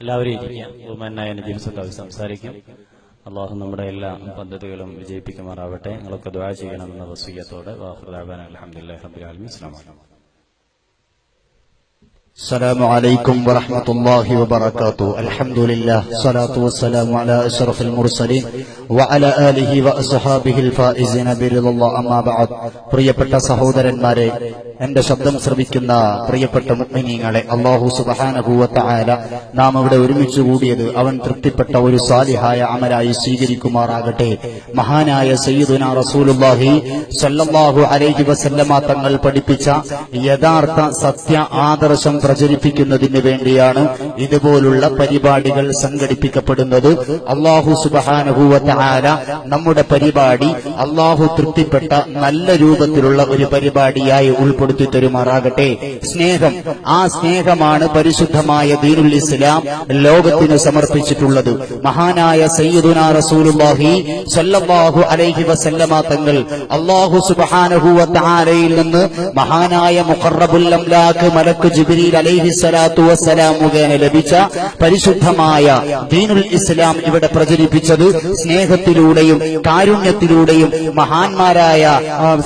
എല്ലാവരും ഇരിക്കാം. ബഹുമാനായ നജീബ് സഖാഫി സംസാരിക്കും. അള്ളാഹു നമ്മുടെ എല്ലാ പദ്ധതികളും വിജയിപ്പിക്കുമാറാവട്ടെ. നിങ്ങളൊക്കെ ദുആ ചെയ്യണമെന്ന വസിയ്യത്തോടെ വാഖിറു ദഅവാന അൽഹംദുലില്ലാഹി റബ്ബിൽ ആലമീൻ. അസ്സലാമു അലൈക്കും. السلام عليكم ورحمة الله وبركاته. الحمد لله الصلاة والسلام على أشرف المرسلين وعلى آله وأصحابه الفائزين برضا الله. أما بعد. പ്രിയപ്പെട്ട സഹോദരന്മാരെ, എന്റെ ശബ്ദം ശ്രവിക്കുന്ന പ്രിയപ്പെട്ട മുഅ്മിനീങ്ങളെ, അല്ലാഹു സുബ്ഹാനഹു വ തആല നാം ഇവിടെ ഒരുമിച്ച് കൂടിയത് അവൻ തൃപ്തിപ്പെട്ട ഒരു സാലിഹായ അമലായി സ്വീകരിക്കുമാറാകട്ടെ. മഹാനായ സയ്യിദുനാ റസൂലുള്ളാഹി സ്വല്ലല്ലാഹു അലൈഹി വസല്ലമ തങ്ങൾ പഠിപ്പിച്ച യഥാർത്ഥ സത്യ ആദർശം പ്രചരിപ്പിക്കുന്നതിന് വേണ്ടിയാണ് ഇതുപോലുള്ള പരിപാടികൾ സംഘടിപ്പിക്കപ്പെടുന്നത്. അല്ലാഹു സുബ്ഹാനഹു വ തആല നമ്മുടെ പരിപാടി അല്ലാഹു തൃപ്തിപ്പെട്ട നല്ല രൂപത്തിലുള്ള ഒരു പരിപാടിയായി ഉൾപ്പെടുത്തി തരുമാറാകട്ടെ. സ്നേഹം, ആ സ്നേഹമാണ് പരിശുദ്ധമായ ദീനുൽ ഇസ്ലാം ലോകത്തിന് സമർപ്പിച്ചിട്ടുള്ളത്. മഹാനായ സയ്യിദുനാ റസൂലുള്ളാഹി സ്വല്ലല്ലാഹു അലൈഹി വസല്ലമ തങ്ങൾ അല്ലാഹു സുബ്ഹാനഹു വ തആലയിൽ നിന്ന് മഹാനായ മുഖറബുൽ അംലാഖ് മലക്ക് ജിബ്രീൽ അലൈഹി സ്വലാത്തു വസ്സലാം മുഖേന ലഭിച്ച പരിശുദ്ധമായ ദീനുൽ ഇസ്ലാം ഇവിടെ പ്രചരിപ്പിച്ചത് സ്നേഹത്തിലൂടെയും കാരുണ്യത്തിലൂടെയും മഹാന്മാരായ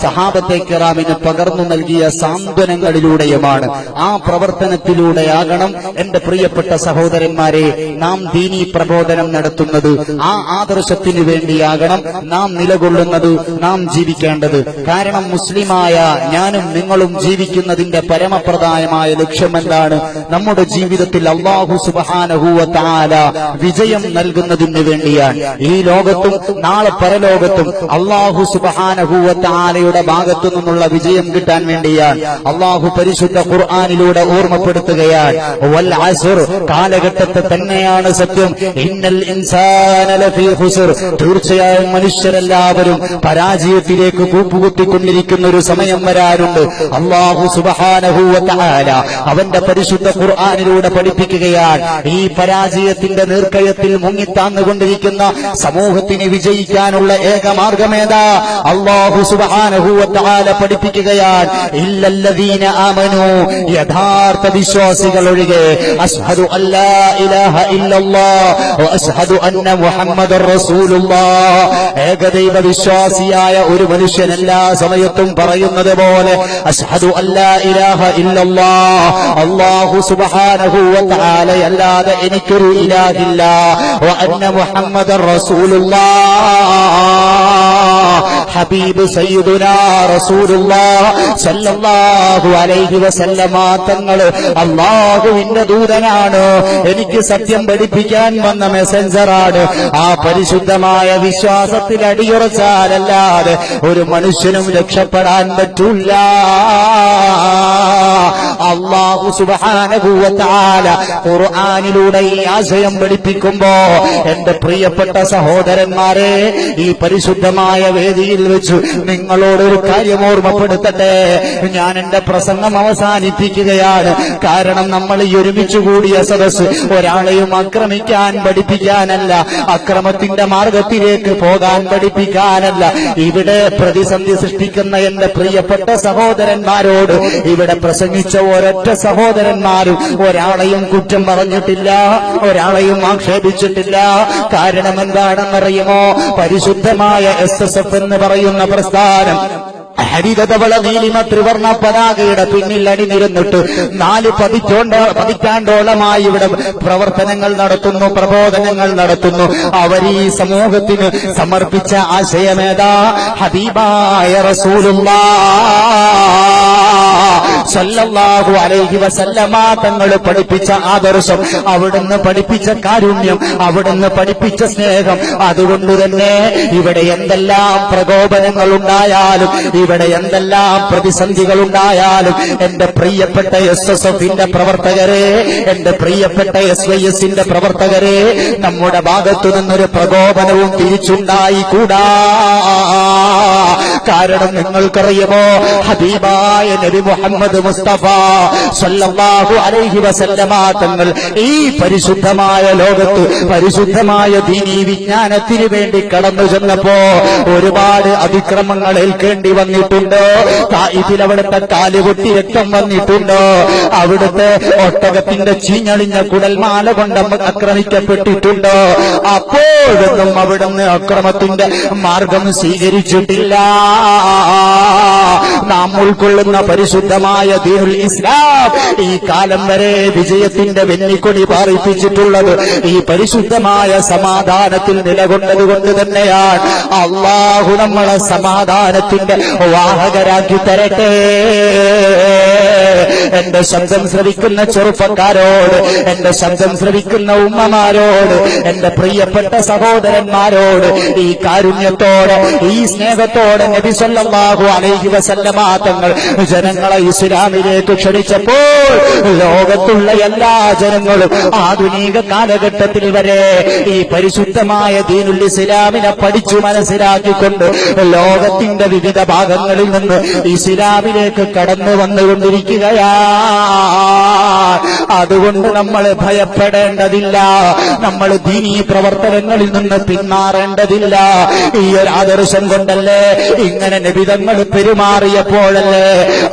സഹാബത്തെ കിറാമിന് പകർന്നു നൽകിയ സാന്ത്വനങ്ങളിലൂടെയുമാണ്. ആ പ്രവർത്തനത്തിലൂടെയാകണം എന്റെ പ്രിയപ്പെട്ട സഹോദരന്മാരെ നാം ദീനീ പ്രബോധനം നടത്തുന്നത്. ആ ആദർശത്തിനു വേണ്ടിയാകണം നാം നിലകൊള്ളുന്നത്, നാം ജീവിക്കേണ്ടത്. കാരണം മുസ്ലിമായ ഞാനും നിങ്ങളും ജീവിക്കുന്നതിന്റെ പരമപ്രധാനമായ ലക്ഷ്യം എന്താണ്? നമ്മുടെ ജീവിതത്തിൽ അല്ലാഹു സുബ്ഹാനഹു വ തആല വിജയം നൽകുന്നതിന് വേണ്ടിയാണ്. ഈ ലോകത്തും നാളെ പരലോകത്തും അല്ലാഹു സുബ്ഹാനഹു വ തആലയുടെ ഭാഗത്തു നിന്നുള്ള വിജയം കിട്ടാൻ വേണ്ടിയാണ്. അല്ലാഹു പരിശുദ്ധ ഖുർആനിലൂടെ ഓർമ്മപ്പെടുത്തുകയാണ്, വൽ അസ്ർ, കാലഘട്ടത്തെ തന്നെയാണ് സത്യം. ഇന്നൽ ഇൻസാന ലഫീ ഖുസ്ർ, തീർച്ചയായും മനുഷ്യരെല്ലാവരും പരാജയത്തിലേക്ക് കൂപ്പുകുത്തിക്കൊണ്ടിരിക്കുന്ന ഒരു സമയം വരാനുണ്ട്. അല്ലാഹു സുബ്ഹാനഹു വ തആല അവന്റെ പരിശുദ്ധ ഖുർആനിലൂടെ പഠിപ്പിക്കുകയാണ്, ഈ പരാജയത്തിന്റെ നീർക്കയത്തിൽ മുങ്ങിത്താന്നുകൊണ്ടിരിക്കുന്ന സമൂഹത്തിന് വിജയിക്കാനുള്ള ഏക മാർഗമേതാ? അല്ലാഹു സുബ്ഹാനഹു വ തആല പഠിപ്പിക്കുകയാണ്, ഇല്ലല്ലദീന ആമനൂ, യഥാർത്ഥ വിശ്വാസികൾ ഒഴികെ, അശ്ഹദു അല്ലാ ഇലാഹ ഇല്ലല്ലാഹ് വ അശ്ഹദു അന്ന മുഹമ്മദർ റസൂലുള്ളാഹ്. ഏകദൈവ വിശ്വാസിയായ ഒരു മനുഷ്യൻ എല്ലാ സമയത്തും പറയുന്നത് പോലെ അശ്ഹദു അല്ലാ ഇലാഹ ഇല്ലല്ലാഹ്, അല്ലാഹു സുബ്ഹാനഹു വ തആല അല്ലാതെ എനിക്കൊരു ഇലാഹില്ല, വ അന്ന മുഹമ്മദർ റസൂലുള്ളാഹ്, ഹബീബ് സയ്യിദുനാ റസൂലുള്ളാഹ് സല്ലല്ലാഹു അലൈഹി വസല്ലമ തങ്ങൾ അല്ലാഹുവിന്റെ ദൂതനാണ്, എനിക്ക് സത്യം പഠിപ്പിക്കാൻ വന്ന മെസഞ്ചറാണ്. ആ പരിശുദ്ധമായ വിശ്വാസത്തിൽ അടിയുറച്ചാലല്ലാതെ ഒരു മനുഷ്യനും രക്ഷപ്പെടാൻ പറ്റില്ല. അല്ലാഹു സുബ്ഹാനഹു വ തആല ഖുർആനിലൂടെ ഈ ആശയം പഠിപ്പിക്കുമ്പോ എന്റെ പ്രിയപ്പെട്ട സഹോദരന്മാരെ, ഈ പരിശുദ്ധമായ വേദിയിൽ വെച്ച് നിങ്ങളോടൊരു കാര്യം ഓർമ്മപ്പെടുത്തട്ടെ. ഞാൻ എന്റെ പ്രസംഗം അവസാനിപ്പിക്കുകയാണ്. കാരണം നമ്മൾ ഈ ഒരുമിച്ച് കൂടിയ സദസ്സ് ഒരാളെയും ആക്രമിക്കാൻ പഠിപ്പിക്കാനല്ല, അക്രമത്തിന്റെ മാർഗത്തിലേക്ക് പോകാൻ പഠിപ്പിക്കാനല്ല. ഇവിടെ പ്രതിസന്ധി സൃഷ്ടിക്കുന്ന എന്റെ പ്രിയപ്പെട്ട സഹോദരന്മാരോട് ഇവിടെ പ്രസംഗിച്ച ഒരൊറ്റ സഹോദരന്മാരും ഒരാളെയും കുറ്റം പറഞ്ഞിട്ടില്ല, ഒരാളെയും ആക്ഷേപിച്ചിട്ടില്ല. കാരണം എന്താണെന്നറിയുമോ? പരിശുദ്ധമായ SSF എന്ന് പറയുന്ന പ്രസ്ഥാനം ഹരിതധവള നീലിമ ത്രിവർണ പതാകയുടെ പിന്നിൽ അണിനിരന്നിട്ട് 4 പതിറ്റാണ്ടോളമായി ഇവിടെ പ്രവർത്തനങ്ങൾ നടത്തുന്നു, പ്രബോധനങ്ങൾ നടത്തുന്നു. അവർ ഈ സമൂഹത്തിന് സമർപ്പിച്ച ആശയമേതാ? ഹബീബായ റസൂലുള്ളാഹ് സല്ലല്ലാഹു അലൈഹി വസല്ലമ തങ്ങൾ പഠിപ്പിച്ച ആദർശം, അവിടുന്ന് പഠിപ്പിച്ച കാരുണ്യം, അവിടുന്ന് പഠിപ്പിച്ച സ്നേഹം. അതുകൊണ്ട് തന്നെ ഇവിടെ എന്തെല്ലാം പ്രകോപനങ്ങൾ ഉണ്ടായാലും, ഇവിടെ എന്തെല്ലാം പ്രതിസന്ധികൾ ഉണ്ടായാലും, എന്റെ പ്രിയപ്പെട്ട SSFന്റെ പ്രവർത്തകരെ, എന്റെ പ്രിയപ്പെട്ട SYSന്റെ പ്രവർത്തകരെ, നമ്മുടെ ഭാഗത്തു നിന്നൊരു പ്രകോപനവും തിരിച്ചുണ്ടായിക്കൂടാ. കാരണം നിങ്ങൾക്കറിയുമോ, ഹബീബായ നബി മുഹമ്മദ് മുസ്തഫ സല്ലല്ലാഹു അലൈഹി വസല്ലമ തങ്ങൾ ഈ പരിശുദ്ധമായ ലോകത്ത് പരിശുദ്ധമായ ദീനീ വിജ്ഞാനത്തിന് വേണ്ടി കടന്നു ചെന്നപ്പോ ഒരുപാട് അതിക്രമങ്ങൾ ഏൽക്കേണ്ടി വന്നിട്ടുണ്ട്. വന്നിട്ടുണ്ടോ? തായിഫിൽ അവിടുത്തെ കാലുപൊട്ടി രക്തം വന്നിട്ടുണ്ടോ? അവിടുത്തെ ഒട്ടകത്തിന്റെ ചീഞ്ഞളിഞ്ഞ കുടൽമാല കൊണ്ട് ആക്രമിക്കപ്പെട്ടിട്ടുണ്ടോ? അപ്പോഴൊന്നും അവിടുന്ന് അക്രമത്തിന്റെ മാർഗം സ്വീകരിച്ചിട്ടില്ല. നാം ഉൾക്കൊള്ളുന്ന പരിശുദ്ധമായ ദീനുൽ ഇസ്ലാം ഈ കാലം വരെ വിജയത്തിന്റെ വെന്നിക്കൊടി പാറിപ്പിച്ചിട്ടുള്ളത് ഈ പരിശുദ്ധമായ സമാധാനത്തിൽ നിലകൊണ്ടതുകൊണ്ട് തന്നെയാണ്. അല്ലാഹു നമ്മളെ സമാധാനത്തിന്റെ വാഹകരാക്കി തരട്ടെ. എന്റെ ശബ്ദം ശ്രവിക്കുന്ന ചെറുപ്പക്കാരോട്, എന്റെ ശബ്ദം ശ്രവിക്കുന്ന ഉമ്മമാരോട്, എന്റെ പ്രിയപ്പെട്ട സഹോദരന്മാരോട് ഈ കാരുണ്യത്തോടെ, ഈ സ്നേഹത്തോടെ നബി സല്ലല്ലാഹു അലൈഹി വസല്ലമ തങ്ങൾ ജനങ്ങളെ ഇസ്ലാമിലേക്ക് ക്ഷണിച്ചപ്പോൾ ലോകത്തുള്ള എല്ലാ ജനങ്ങളും ആധുനിക കാലഘട്ടത്തിൽ വരെ ഈ പരിശുദ്ധമായ ദീനുൽ ഇസ്ലാമിനെ പഠിച്ചു മനസ്സിലാക്കിക്കൊണ്ട് ലോകത്തിന്റെ വിവിധ ഭാഗങ്ങളിൽ നിന്ന് ഇസ്ലാമിലേക്ക് കടന്നു വന്നുകൊണ്ടിരിക്കുകയാണ്. അതുകൊണ്ട് നമ്മൾ ഭയപ്പെടേണ്ടതില്ല, നമ്മൾ ദീനീ പ്രവർത്തനങ്ങളിൽ നിന്ന് പിന്മാറേണ്ടതില്ല. ഈ ഒരു ആദർശം കൊണ്ടല്ലേ ഇങ്ങനെ നബിതങ്ങൾ പെരുമാറിയപ്പോഴല്ലേ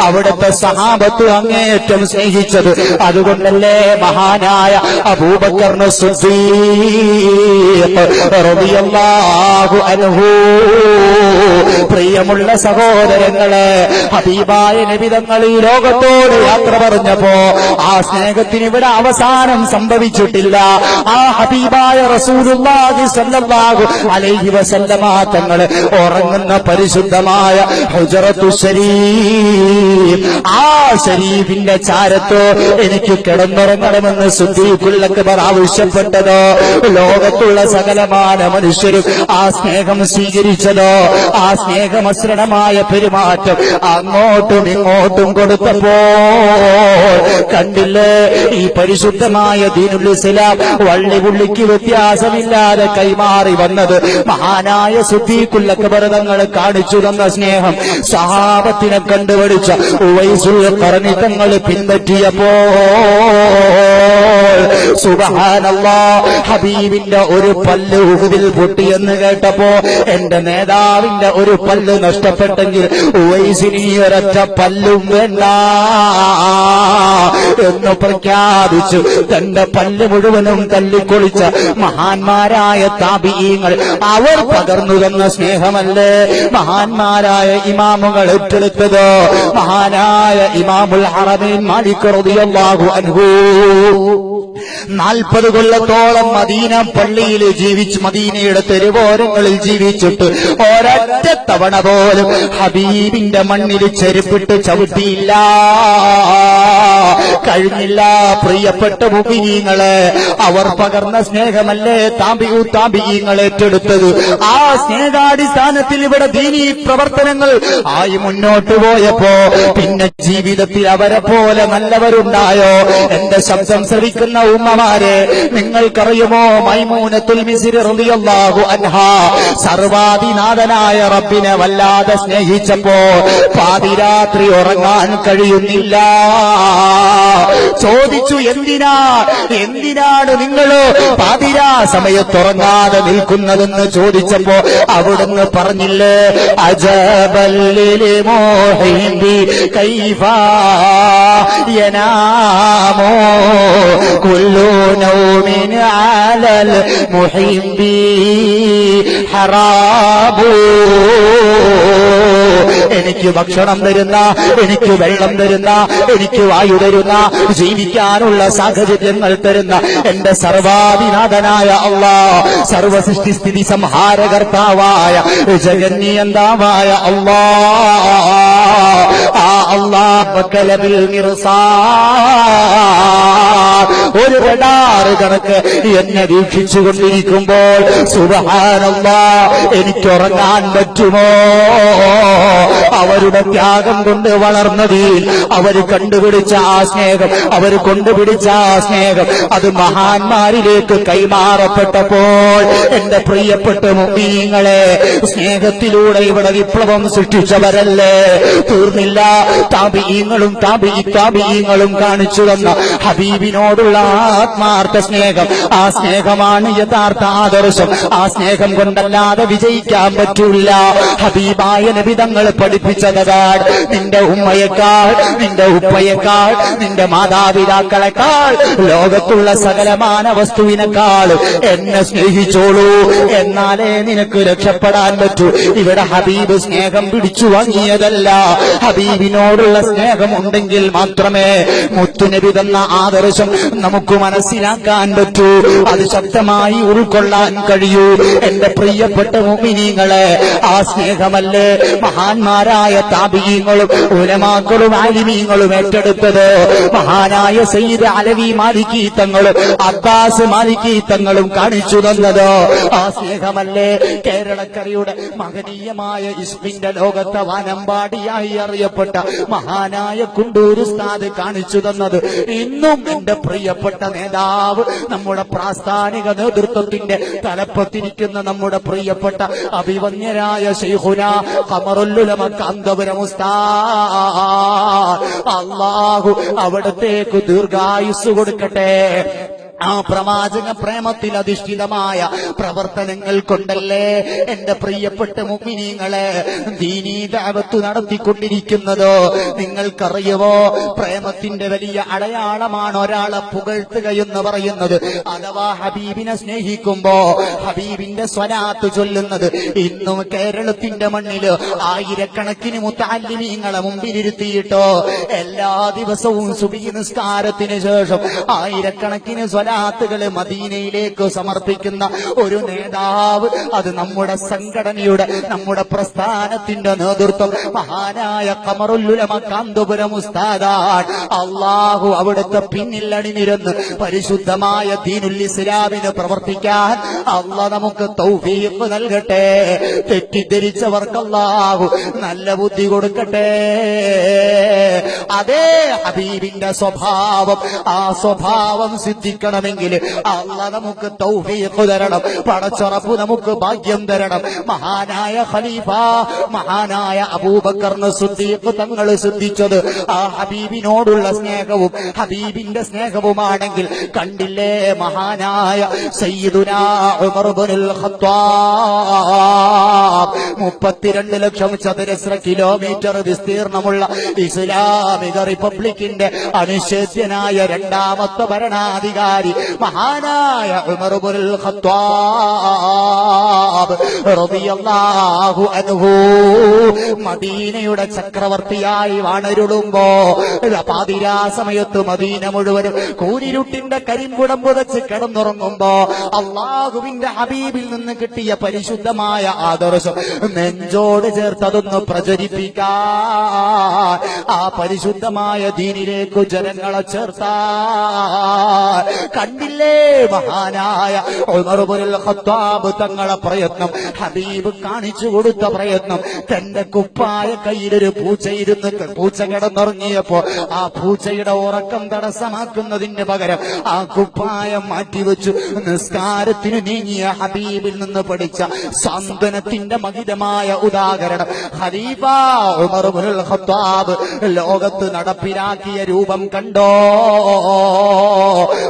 അവിടുത്തെ സഹാബത്ത് അങ്ങേയറ്റം സ്നേഹിച്ചത്. അതുകൊണ്ടല്ലേ മഹാനായ അബൂബക്കർ സിദ്ദീഖ് റളിയല്ലാഹു അൻഹു, പ്രിയമുള്ള സഹോദരങ്ങളെ, ഹബീബായ നബിതങ്ങൾ ഈ ലോകത്തോട് യാത്ര പറഞ്ഞപ്പോ ആ സ്നേഹത്തിന് ഇവിടെ അവസാനം സംഭവിച്ചിട്ടില്ല. ആ ഹബീബായ റസൂലുള്ളാഹി സ്വല്ലല്ലാഹു അലൈഹി വസല്ലമ തങ്ങൾ ഉറങ്ങുന്ന പരിശുദ്ധമായ ഹുജറത്തു ശരീഫ്, ആ ശരീഫിന്റെ ചാരത്തോ എനിക്ക് കിടന്നുറങ്ങണമെന്ന് സിദ്ദീഖുൽ അക്ബർ ആവശ്യപ്പെട്ടതോ ലോകത്തുള്ള സകലമാന മനുഷ്യരും ആ സ്നേഹം സ്വീകരിച്ചതോ ആ സ്നേഹമസൃണമായ പെരുമാറ്റം അങ്ങോട്ടും ഇങ്ങോട്ടും കൊടുത്തപ്പോ കണ്ടില്ലേ ഈ പരിശുദ്ധമായ ദീനുൽ ഇസ്ലാം വള്ളി പുള്ളിക്ക് വ്യത്യാസമില്ലാതെ കൈമാറി വന്നത്. മഹാനായ സിദ്ദീഖുൽ അക്ബർ തങ്ങൾ കാണിച്ചു തന്ന സ്നേഹം സഹാബത്തിനെ കണ്ടുപിടിച്ച ഉവൈസുൽ ഖർനി തങ്ങൾ പിൻപറ്റിയപ്പോ സുബ്ഹാനല്ലാഹ്, ഹബീബിന്റെ ഒരു പല്ല് ഉഹുദിൽ പൊട്ടിയെന്ന് കേട്ടപ്പോ എന്റെ നേതാവിന്റെ ഒരു പല്ല് നഷ്ടപ്പെട്ടെങ്കിൽ ഉവൈസിന് ഒരൊറ്റ പല്ലും വേണ്ട എന്ന് പ്രഖ്യാപിച്ചു തന്റെ പല്ല് മുഴുവനും തല്ലിക്കൊളിച്ച മഹാന്മാരായ താബിഈങ്ങൾ അവർ പകർന്നു തന്ന സ്നേഹമല്ലേ മഹാന്മാരായ ഇമാമുകൾ ഏറ്റെടുത്തത്. മഹാനായ ഇമാമുൽ ഹറമൈൻ മാലിക് റളിയല്ലാഹു അൻഹു 40 കൊല്ലത്തോളം മദീന പള്ളിയിൽ ജീവിച്ച് മദീനയുടെ തെരുവോരങ്ങളിൽ ജീവിച്ചിട്ട് ഒരൊറ്റ തവണ പോലും ഹബീബിന്റെ മണ്ണിൽ ചെരുപ്പിട്ട് ചവിട്ടിയില്ല, കഴിഞ്ഞില്ല. പ്രിയപ്പെട്ട മുഅ്മിനീങ്ങളെ, അവർ പകർന്ന സ്നേഹമല്ലേ താബിഈങ്ങൾ ഏറ്റെടുത്തത്. ആ സ്നേഹാടിസ്ഥാനത്തിൽ ഇവിടെ ദീനീ പ്രവർത്തനങ്ങൾ ആയി മുന്നോട്ട് പോയപ്പോ പിന്നെ ജീവിതത്തിൽ അവരെ പോലെ നല്ലവരുണ്ടായോ? എന്റെ ശബ്ദം ശ്രവിക്കുന്ന ഉമ്മമാരെ, നിങ്ങൾക്കറിയുമോ മൈമൂനത്തുൽ മിസ്രി റളിയല്ലാഹു അൻഹാ സർവാധിനാഥനായ റബ്ബിനെ വല്ലാതെ സ്നേഹിച്ചപ്പോ പാതിരാത്രി ഉറങ്ങാൻ കഴിയുന്നില്ല. ചോദിച്ചു, എന്തിനാണ് നിങ്ങൾ പാതിരാ സമയത്തുറങ്ങാതെ നിൽക്കുന്നതെന്ന് ചോദിച്ചപ്പോ അവിടുന്ന് പറഞ്ഞില്ലേ, അജബല്ലിൽ മോഹിബി കൈഫാ യനാമോ കുല്ലു നൗമിൻ അലൽ മുഹിബി ഹറാബു. എനിക്ക് ഭക്ഷണം തരുന്ന, എനിക്ക് വെള്ളം തരുന്ന, എനിക്ക് വായു തരുന്ന, ജീവിക്കാനുള്ള സാഹചര്യങ്ങൾ തരുന്ന എന്റെ സർവാധിനാഥനായ അല്ലാഹ്, സർവസൃഷ്ടിസ്ഥിതി സംഹാരകർത്താവായ ജഗന്നിയന്താവായ അല്ലാഹ്, ആ അല്ലാഹ് ബക്കലബിൽ മിർസാദ് ഒരു റഡാറ് കണക്ക് എന്നെ വീക്ഷിച്ചുകൊണ്ടിരിക്കുമ്പോൾ സുബ്ഹാനല്ലാഹ് എനിക്കുറങ്ങാൻ പറ്റുമോ? അവരുടെ ത്യാഗം കൊണ്ട് വളർന്നതിൽ അവർ കണ്ടുപിടിച്ച ആ സ്നേഹം, അവർ കൊണ്ടുപിടിച്ച ആ സ്നേഹം അത് മഹാന്മാരിലേക്ക് കൈമാറപ്പെട്ടപ്പോൾ എന്റെ പ്രിയപ്പെട്ട മുഅ്മിനീങ്ങളെ, സ്നേഹത്തിലൂടെ ഇവിടെ വിപ്ലവം സൃഷ്ടിച്ചവരല്ലേ? തീർന്നില്ല. താബിഈങ്ങളും താബിഈങ്ങളും കാണിച്ചു തന്ന ഹബീബിനോടുള്ള ആത്മാർത്ഥ സ്നേഹം, ആ സ്നേഹമാണ് യഥാർത്ഥ ആദർശം. ആ സ്നേഹം കൊണ്ടല്ലാതെ വിജയിക്കാൻ പറ്റൂല. ഹബീബായ നബി തങ്ങൾ പഠിപ്പിച്ചതാണ്, നിന്റെ ഉമ്മയേക്കാൾ, നിന്റെ ഉപ്പയേക്കാൾ, നിന്റെ മാതാപിതാക്കളെക്കാൾ, ലോകത്തുള്ള സകലമാന വസ്തുവിനേക്കാൾ എന്നെ സ്നേഹിച്ചോളൂ, എന്നാലേ നിനക്ക് രക്ഷപ്പെടാൻ പറ്റൂ. ഇവിടെ ഹബീബ് സ്നേഹം പിടിച്ചു വാങ്ങിയതല്ല, ഹബീബിനോടുള്ള സ്നേഹം ഉണ്ടെങ്കിൽ മാത്രമേ മുത്തുനബി തന്ന ആദർശം നമുക്ക് മനസ്സിലാക്കാൻ പറ്റൂ, അത് ശക്തമായി ഉൾക്കൊള്ളാൻ കഴിയൂ. എന്റെ പ്രിയപ്പെട്ട മുഅ്മിനീങ്ങളെ, ആ സ്നേഹമല്ലേ മഹാന്മാരായ താബിഈങ്ങളും ഉലമാക്കളും ആലിമീങ്ങളും ഏറ്റെടുത്തത്. മഹാനായ സയ്യിദ് അലവി മാലിക്കി തങ്ങളും അബ്ബാസ് മാലിക്കി തങ്ങളും കാണിച്ചു തന്നത്. ആ സ്നേഹമല്ലേ കേരളക്കരയുടെ മഹനീയമായ ഇസ്മിന്റെ ലോകത്തെ വാനമ്പാടിയായി അറിയപ്പെട്ട മഹാനായ കുണ്ടൂർ ഉസ്താദ് കാണിച്ചു തന്നത്. ഇന്നും എന്റെ പ്രിയപ്പെട്ട നേതാവ്, നമ്മുടെ പ്രാസ്ഥാനിക നേതൃത്വത്തിന്റെ തലപ്പത്തിരിക്കുന്ന നമ്മുടെ പ്രിയപ്പെട്ട അഭിവന്യരായ ശൈഖുനാ ഖമറുൽ ഉലമ കാന്തപുരം ഉസ്താദ്, അല്ലാഹു അവിടത്തേക്ക് ദീർഘായുസ് കൊടുക്കട്ടെ. ആ പ്രവാചക പ്രേമത്തിൽ അധിഷ്ഠിതമായ പ്രവർത്തനങ്ങൾ കൊണ്ടല്ലേ എന്റെ പ്രിയപ്പെട്ട മുഅ്മിനീങ്ങളെ ദീനീ ദഅവത്ത് നടത്തിക്കൊണ്ടിരിക്കുന്നത്. നിങ്ങൾക്കറിയുമോ, പ്രേമത്തിന്റെ വലിയ അടയാളമാണ് ഒരാളെ പുകഴ്ത്തുകയെന്ന് പറയുന്നത്, അഥവാ ഹബീബിനെ സ്നേഹിക്കുമ്പോ ഹബീബിന്റെ സ്വലാത്ത് ചൊല്ലുന്നത്. ഇന്നും കേരളത്തിന്റെ മണ്ണില് ആയിരക്കണക്കിന് മുതഅല്ലിമീങ്ങളെ മുമ്പിലിരുത്തിയിട്ടോ എല്ലാ ദിവസവും സുബ്ഹി നിസ്കാരത്തിന് ശേഷം ആയിരക്കണക്കിന് സ്വലാത്തുകൾ മദീനയിലേക്ക് സമർപ്പിക്കുന്ന ഒരു നേതാവ്, അത് നമ്മുടെ സംഘടനയുടെ, നമ്മുടെ പ്രസ്ഥാനത്തിന്റെ നേതൃത്വം മഹാനായ ഖമറുൽ ഉലമ കാന്തപുരം ഉസ്താദാണ്. അല്ലാഹു അവിടുത്തെ പിന്നിൽ അണിനിരന്ന് പരിശുദ്ധമായ ദീനുൽ ഇസ്ലാമിന് പ്രവർത്തിക്കാൻ അല്ലാഹു നമുക്ക് തൗഫീഖ് നൽകട്ടെ. തെറ്റിദ്ധരിച്ചവർക്ക് അല്ലാഹു നല്ല ബുദ്ധി കൊടുക്കട്ടെ. അതേ ഹബീബിന്റെ സ്വഭാവം, ആ സ്വഭാവം സിദ്ധിക്കണമെങ്കിൽ അല്ലാഹു നമുക്ക് തൗഫീഖ് തരണം, പടച്ചറപ്പ് നമുക്ക് ഭാഗ്യം തരണം. മഹാനായ ഖലീഫ, മഹാനായ അബൂബക്കർ സിദ്ദീഖ് തങ്ങൾ സിദ്ധിച്ചത് ആ ഹബീബിനോടുള്ള സ്നേഹവും ഹബീബിന്റെ സ്നേഹവുമാണെങ്കിൽ കണ്ടില്ലേ മഹാനായ സയ്യിദുനാ ഉമർ ഇബ്നുൽ ഖത്താബ് 32 ലക്ഷം ചതുരശ്ര കിലോമീറ്റർ വിസ്തീർണമുള്ള ഇസ്ലാമിക റിപ്പബ്ലിക്കിന്റെ അനിഷേധ്യനായ രണ്ടാമത്തെ ഭരണാധികാരി മഹാനായ ഉമർ ഇബ്നുൽ ഖത്താബ് റളിയല്ലാഹു അൻഹു മദീനയുടെ ചക്രവർത്തിയായി വാണരുളുമ്പോ പാതിരാ സമയത്ത് മദീന മുഴുവനും കൂരിരുട്ടിന്റെ കരിമ്പുടം പുതച്ച് കിടന്നുറങ്ങുമ്പോ അള്ളാഹുവിന്റെ ഹബീബിൽ നിന്ന് കിട്ടിയ പരിശുദ്ധമായ ആദർശം നെഞ്ചോട് ചേർത്തതൊന്ന് പ്രചരിപ്പിക്കാൻ, ആ പരിശുദ്ധമായ ദീനിലേക്ക് ജനങ്ങളെ ചേർത്താൻ കണ്ടില്ലേ മഹാനായ ഉമർ ഇബ്നുൽ ഖത്താബ് തങ്ങളെ പ്രയത്നം, ഹബീബ് കാണിച്ചു കൊടുത്ത പ്രയത്നം. തന്റെ കുപ്പായ കയ്യിലൊരു പൂച്ചയിരുന്ന് പൂച്ച കിടന്നുറങ്ങിയപ്പോ ആ പൂച്ചയുടെ ഉറക്കം തടസ്സമാക്കുന്നതിന് പകരം ആ കുപ്പായം മാറ്റിവെച്ചു നിസ്കാരത്തിന് നീങ്ങിയ ഹബീബിൽ നിന്ന് പഠിച്ച സാന്ത്വനത്തിന്റെ മഹിതമായ ഉദാഹരണം ഖലീഫ ഉമർ ഇബ്നുൽ ഖത്താബ് ലോകത്ത് നടപ്പിലാക്കിയ രൂപം കണ്ടോ?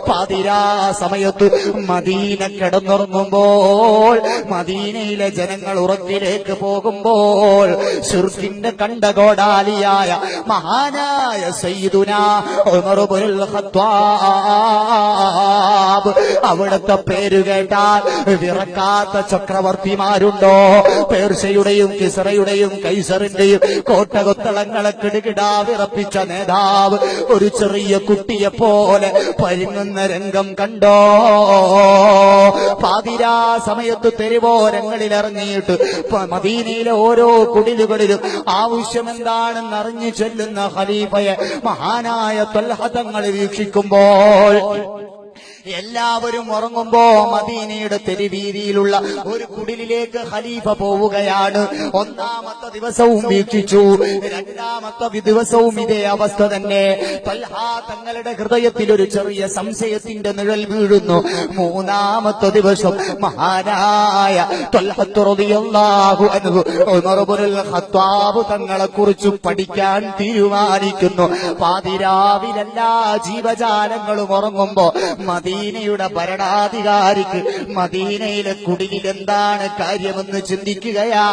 പാതിരാ സമയത്ത് മദീന കിടന്നുറങ്ങുമ്പോൾ, മദീനയിലെ ജനങ്ങൾ ഉറക്കിലേക്ക് പോകുമ്പോൾ ശിർക്കിന്റെ കണ്ടകോടാലിയായ മഹാനായ സയ്യിദുനാ ഉമർ ഇബ്നുൽ ഖത്താബ്, അവിടുത്തെ പേര് കേട്ടാൽ വിറക്കാത്ത ചക്രവർത്തിമാരുണ്ടോ? പേർഷ്യയുടെയും കിസ്റയുടെയും കൈസറിന്റെയും കോട്ടകൊത്തളങ്ങളെ കിടുകിടാ വിറപ്പിച്ച നേതാവ് ഒരു ചെറിയ കുട്ടിയെ പോലെ പരുങ്ങുന്ന രംഗം കണ്ടോ? പാതിരാ സമയത്ത് തെരുവോരങ്ങളിൽ ഇറങ്ങിയിട്ട് മദീനയിലെ ഓരോ കുടിലുകളിലും ആവശ്യമെന്താണെന്ന് അറിഞ്ഞു ചെല്ലുന്ന ഖലീഫയെ മഹാനായ ത്വൽഹ തങ്ങൾ വീക്ഷിക്കുമ്പോൾ എല്ലാവരും ഉറങ്ങുമ്പോ മദീനയുടെ തെരുവീതിയിലുള്ള ഒരു കുടിലിലേക്ക് ഖലീഫ പോവുകയാണ്. ഒന്നാമത്തെ ദിവസവും വീക്ഷിച്ചു, രണ്ടാമത്തെ ദിവസവും ഇതേ അവസ്ഥ തന്നെ. തൽഹാ തങ്ങളുടെ ഹൃദയത്തിൽ ഒരു ചെറിയ സംശയത്തിന്റെ നിഴൽ വീഴുന്നു. മൂന്നാമത്തെ ദിവസം മഹാനായ തൽഹത്ത് റളിയല്ലാഹു അൻഹു ഉമർ ഇബ്നുൽ ഖത്താബ് തങ്ങളെ കുറിച്ച് പഠിക്കാൻ തീരുമാനിക്കുന്നു. പാതിരാവിലെല്ലാ ജീവജാലങ്ങളും ഉറങ്ങുമ്പോ മദീനയുടെ ഭരണാധികാരിക്ക് മദീനയിലെ കുടിലിൽ എന്താണ് കാര്യമെന്ന് ചിന്തിക്കുകയാ.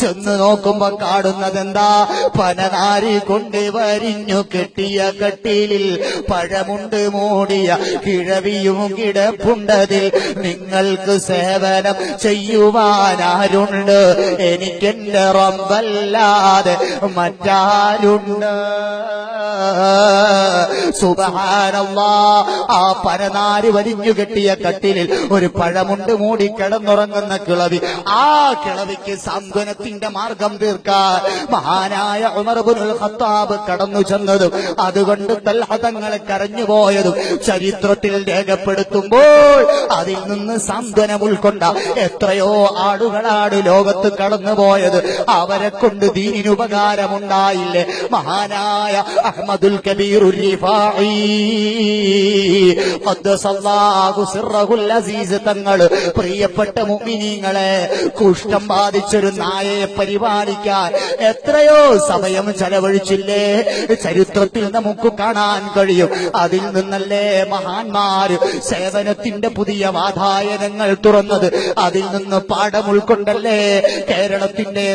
ചെന്ന് നോക്കുമ്പോ കാണുന്നതെന്താ? പനനാരി കൊണ്ട് വരിഞ്ഞു കെട്ടിയ കട്ടിലിൽ പഴമുണ്ട് മൂടിയ കിഴവിയും കിടപ്പുണ്ടതിൽ. നിങ്ങൾക്ക് സേവനം ചെയ്യുവാനാരുണ്ട്? എനിക്കെന്റെ റബ്ബല്ലാതെ മറ്റാരുണ്ട്? സുബ്ഹാനല്ലാഹ്. ആ പനനാരി വലിഞ്ഞു കെട്ടിയ കട്ടിലിൽ ഒരു പഴമുണ്ട് മൂടി കിടന്നുറങ്ങുന്ന കിളവി. ആ കിളവിക്ക് സാന്ത്വനത്തിന്റെ മാർഗം തീർക്കാൻ മഹാനായ ഉമർ ഇബ്നുൽ ഖത്താബ് കടന്നു ചെന്നതും അതുകൊണ്ട് തൽഹ തങ്ങളെ കരഞ്ഞുപോയതും ചരിത്രത്തിൽ രേഖപ്പെടുത്തുമ്പോൾ അതിൽ നിന്ന് സാന്ത്വനം ഉൾക്കൊണ്ട എത്രയോ ആളുകളാണ് ലോകത്ത് കടന്നുപോയത്. അവരെ കൊണ്ട് ദീനിന് ഉപകാരമുണ്ടായില്ലേ? മഹാനായ അഹ്മദുൽ കബീർ റിഫാഈ ഖദ്ദസല്ലാഹു സിർറഹുൽ അസീസ് തങ്ങൾ പ്രിയപ്പെട്ട മുഅ്മിനീങ്ങളെ, കുഷ്ഠം ബാധിച്ചൊരു നായയെ പരിപാലിക്കാൻ എത്രയോ സമയം ചെലവഴിച്ചില്ലേ? ചരിത്രത്തിൽ നമുക്ക് കാണാൻ കഴിയും. അതിൽ നിന്നല്ലേ മഹാന്മാര് സേവനത്തിന്റെ പുതിയ വാതായനങ്ങൾ തുറന്നത്. അതിൽ നിന്ന് പാഠം ഉൾക്കൊണ്ടല്ലേ കേരളത്തിലെ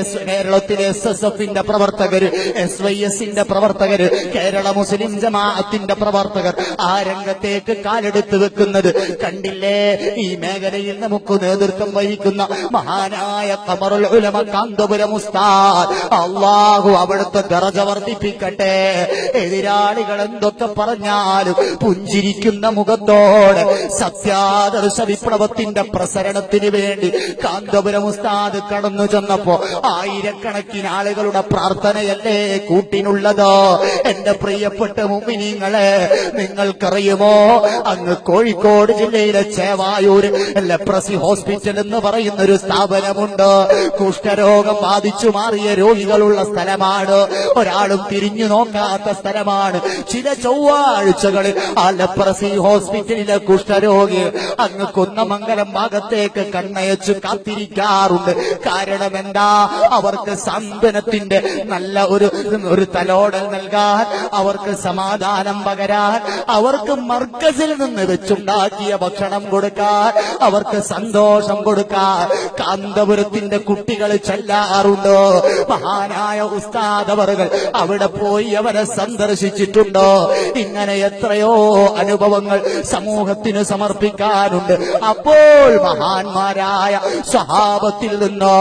SSFന്റെ പ്രവർത്തകർ, SYSന്റെ പ്രവർത്തകർ, കേരള മുസ്ലിം ജമാഅത്തിന്റെ പ്രവർത്തകർ ആ രംഗത്തേക്ക് കാലെടുത്ത് വെക്കുന്നത്. കണ്ടില്ലേ? ഈ മേഖലയിൽ നമുക്ക് നേതൃത്വം വഹിക്കുന്ന മഹാനായ ഖമറുൽ ഉലമ കാന്തപുരം ഉസ്താദ്, അല്ലാഹു അവിടുത്തെ ദറജ വർദ്ധിപ്പിക്കട്ടെ. എതിരാളികൾ എന്തൊക്കെ പറഞ്ഞാലും പുഞ്ചിരിക്കുന്ന മുഖത്തോടെ സത്യാദർശ വിപ്ലവത്തിന്റെ പ്രസരണത്തിന് വേണ്ടി കാന്തപുരം ഉസ്താദ് കടന്നു ചെന്നപ്പോ ആയിരക്കണക്കിന് ആളുകളുടെ പ്രാർത്ഥനയല്ലേ കൂട്ടിനുള്ളത്? എന്റെ പ്രിയപ്പെട്ട മുഅ്മിനീങ്ങളെ, നിങ്ങൾക്കറിയുമോ അങ്ങ് കോഴിക്കോട് ജില്ലയിലെ ചേവായൂർ ലെപ്രസി ഹോസ്പിറ്റൽ എന്ന് പറയുന്ന ഒരു സ്ഥാപനമുണ്ട്. കുഷ്ഠരോഗം ബാധിച്ചു മാറിയ രോഗികളുള്ള സ്ഥലമാണ്. ഒരാളും തിരിഞ്ഞു നോക്കാത്ത സ്ഥലമാണ്. ചില ചൊവ്വാഴ്ചകളിൽ ആ ലെപ്രസി ഹോസ്പിറ്റലിലെ കുഷ്ഠരോഗി അങ്ങ് കുന്നമംഗലം ഭാഗത്തേക്ക് കണ്ണയച്ചു കാത്തിരിക്കാറുണ്ട്. കാരണം എന്താ? അവർക്ക് സാന്ത്വനത്തിന്റെ നല്ല ഒരു തലോടൽ നൽകാൻ, അവർക്ക് സമാധാനം പകരാൻ, അവർക്ക് മർക്കസിൽ നിന്ന് വെച്ചുണ്ടാക്കിയ ഭക്ഷണം കൊടുക്കാൻ, അവർക്ക് സന്തോഷം കൊടുക്കാൻ കാന്തപുരത്തിന്റെ കുട്ടികൾ ചെല്ലാറുണ്ടോ? മഹാനായ ഉസ്താദ് അവറുകൾ അവിടെ പോയി അവരെ സന്ദർശിച്ചിട്ടുണ്ടോ? ഇങ്ങനെ എത്രയോ അനുഭവങ്ങൾ സമൂഹത്തിന് സമർപ്പിക്കാനുണ്ട്. അപ്പോൾ മഹാന്മാരായ സ്വഹാബത്തിൽ നിന്നോ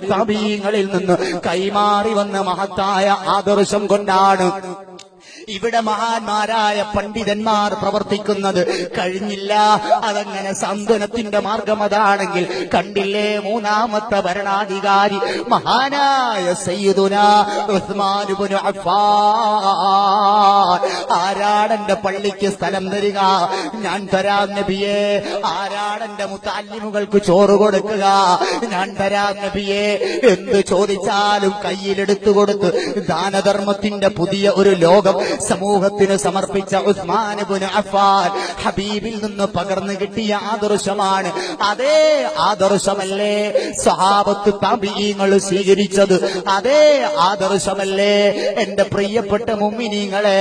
താബിഈങ്ങളിൽ നിന്ന് കൈമാറി വന്ന മഹത്തായ ആദർശം കൊണ്ടാണ് ഇവിടെ മഹാന്മാരായ പണ്ഡിതന്മാർ പ്രവർത്തിക്കുന്നത്. കഴിഞ്ഞില്ല, അതങ്ങനെ സാന്ത്വനത്തിന്റെ മാർഗം അതാണെങ്കിൽ കണ്ടില്ലേ? മൂന്നാമത്തെ ഭരണാധികാരി മഹാനായ സയ്യിദുനാ ഉസ്മാൻ ഇബ്നു അഫ്ഫാൻ, ആരാടെന്റെ പള്ളിക്ക് സ്ഥലം തരിക, ഞാൻ തരാം നബിയെ. ആരാടെന്റെ മുത്തഅല്ലിമുകൾക്ക് ചോറ് കൊടുക്കുക, ഞാൻ തരാം നബിയെ. എന്ത് ചോദിച്ചാലും കയ്യിലെടുത്തു കൊടുത്ത് ദാനധർമ്മത്തിന്റെ പുതിയ ഒരു ലോകം സമൂഹത്തിന് സമർപ്പിച്ച ഉസ്മാൻ ഇബ്നു അഫ്ഫാൻ ഹബീബിൽ നിന്ന് പകർന്നു കിട്ടിയ ആദർശമാണ്. അതേ ആദർശമല്ലേ സ്വഹാബത്ത് താബിഈങ്ങൾ സ്വീകരിച്ചത്? അതേ ആദർശമല്ലേ എന്റെ പ്രിയപ്പെട്ട മുഅ്മിനീങ്ങളെ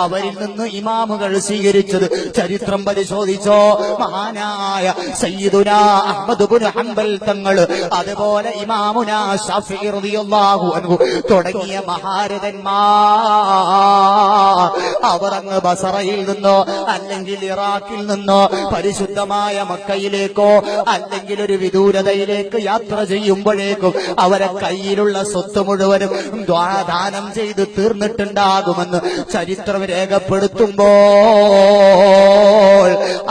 അവരിൽ നിന്ന് ഇമാമുകൾ സ്വീകരിച്ചത്? ചരിത്രം പരിശോധിച്ചോ? മഹാനായ സയ്യിദുനാ അഹ്മദ് ഇബ്നു ഹംബൽ തങ്ങൾ, അതുപോലെ ഇമാമുനാ ശാഫിഈ റളിയല്ലാഹു അൻഹു തുടങ്ങിയ മഹാരഥന്മാർ അവർ അങ്ങ് ബസറയിൽ നിന്നോ അല്ലെങ്കിൽ ഇറാഖിൽ നിന്നോ പരിശുദ്ധമായ മക്കയിലേക്കോ അല്ലെങ്കിൽ ഒരു വിദൂരതയിലേക്ക് യാത്ര ചെയ്യുമ്പോഴേക്കും അവരെ കയ്യിലുള്ള സ്വത്ത് മുഴുവനും ദാനം ചെയ്ത് തീർന്നിട്ടുണ്ടാകുമെന്ന് ചരിത്രം രേഖപ്പെടുത്തുമ്പോൾ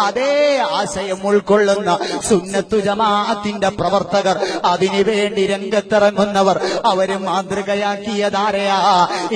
അതേ ആശയം ഉൾക്കൊള്ളുന്ന സുന്നത്തു ജമാഅത്തിന്റെ പ്രവർത്തകർ, അതിനുവേണ്ടി രംഗത്തിറങ്ങുന്നവർ, അവര് മാതൃകയാക്കിയതാരെയാ?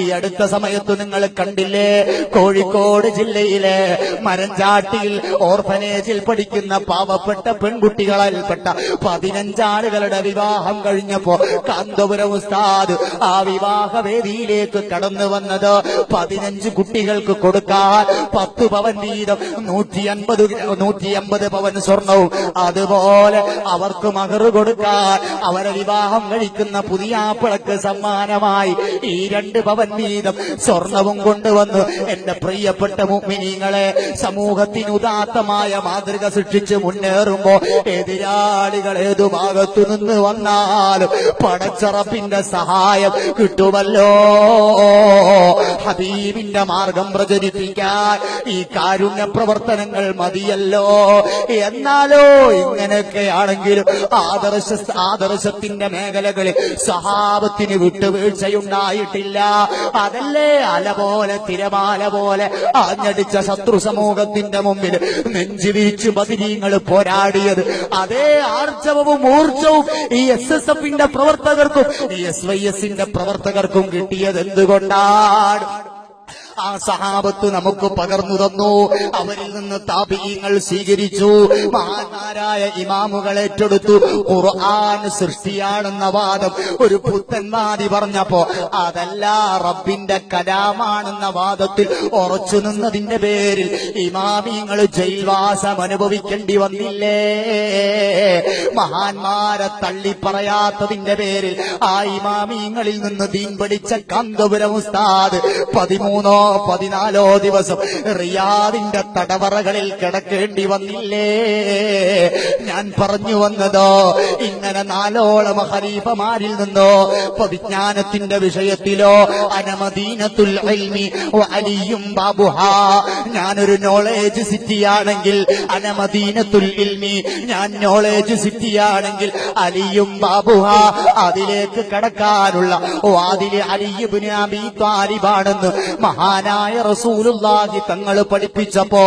ഈ അടുത്ത സമയത്ത് നിങ്ങൾ കണ്ടില്ലേ കണ്ടില്ലേ? കോഴിക്കോട് ജില്ലയിലെ മരഞ്ചാട്ടിയിൽ ഓർഫനേജിൽ പഠിക്കുന്ന പാവപ്പെട്ട പെൺകുട്ടികളിൽപ്പെട്ട 15 ആളുകളുടെ വിവാഹം കഴിഞ്ഞപ്പോ കാന്തപുരം ഉസ്താദ് ആ വിവാഹ വേദിയിലേക്ക് കടന്നു വന്നത് 15 കുട്ടികൾക്ക് കൊടുക്കാൻ 10 പവൻ വീതം 150 പവൻ സ്വർണവും അതുപോലെ അവർക്ക് മഹർ കൊടുക്കാൻ അവരെ വിവാഹം കഴിക്കുന്ന പുതിയാപ്പിളക്ക് സമ്മാനമായി ഈ 2 പവൻ വീതം സ്വർണവും കൊണ്ടുവന്നു. എന്റെ പ്രിയപ്പെട്ട മുഅ്മിനീങ്ങളെ, സമൂഹത്തിന് ഉദാത്തമായ മാതൃക സൃഷ്ടിച്ച് മുന്നേറുമ്പോ എതിരാളികൾ ഏതു ഭാഗത്തു നിന്ന് വന്നാലും പടച്ചറപ്പിന്റെ സഹായം കിട്ടുമല്ലോ. ഹബീബിന്റെ മാർഗം പ്രചരിപ്പിക്കാൻ ഈ കാരുണ്യ പ്രവർത്തനങ്ങൾ മതിയല്ലോ. എന്നാലോ ഇങ്ങനെയൊക്കെയാണെങ്കിലും ആദർശത്തിന്റെ മേഖലകളിൽ സഹാബത്തിന് വിട്ടുവീഴ്ചയുണ്ടായിട്ടില്ല. അതല്ലേ അല പോലെ തിരമാല പോലെ ആഞ്ഞടിച്ച ശത്രു സമൂഹത്തിന്റെ മുമ്പിൽ നെഞ്ചുവിരിച്ചു ബദരീങ്ങൾ പോരാടിയത്. അതേ ആർജവവും ഊർജവും ഈ SSFന്റെ പ്രവർത്തകർക്കും ഈ SYSന്റെ പ്രവർത്തകർക്കും കിട്ടിയത് എന്തുകൊണ്ടാണ്? ആ സഹാബത്ത് നമുക്ക് പകർന്നു തന്നു. അവരിൽ നിന്ന് താബിഈങ്ങൾ സ്വീകരിച്ചു. മഹാന്മാരായ ഇമാമുകൾ ഏറ്റെടുത്തു. ഖുർആൻ സൃഷ്ടിയാണെന്ന വാദം ഒരു പുത്തൻവാദി പറഞ്ഞപ്പോ അതല്ല, റബ്ബിന്റെ കലാമാണെന്ന വാദത്തിൽ ഉറച്ചു നിന്നതിന്റെ പേരിൽ ഇമാമിങ്ങൾ ജയിൽവാസം അനുഭവിക്കേണ്ടി വന്നില്ലേ? മഹാന്മാരെ തള്ളി പറയാത്തതിന്റെ പേരിൽ ആ ഇമാമിങ്ങളിൽ നിന്ന് ദീൻ പഠിച്ച കാന്തപുരം ഉസ്താദ് 13-14 ദിവസം റിയാദിന്റെ തടവറകളിൽ കിടക്കേണ്ടി വന്നില്ലേ? ഞാൻ പറഞ്ഞു വന്നതോ ഇങ്ങനെ 4 ഖലീഫമാരിൽ നിന്നോ വിജ്ഞാനത്തിന്റെ വിഷയത്തിലോ അനമദീനത്തുൽ ഇൽമി വഅലിയും ബാബുഹാ, ഞാനൊരു നോളേജ് സിറ്റിയാണെങ്കിൽ അനമദീനത്തുൽ ഇൽമി, ഞാൻ നോളേജ് സിറ്റിയാണെങ്കിൽ അലിയും ബാബുഹാ, അതിലേക്ക് കടക്കാനുള്ള വാതിൽ അലി ഇബ്നു അബീ ത്വാലിബാണെന്ന് മഹാനായ റസൂലുള്ളാഹി തങ്ങൾ പഠിപ്പിച്ചപ്പോ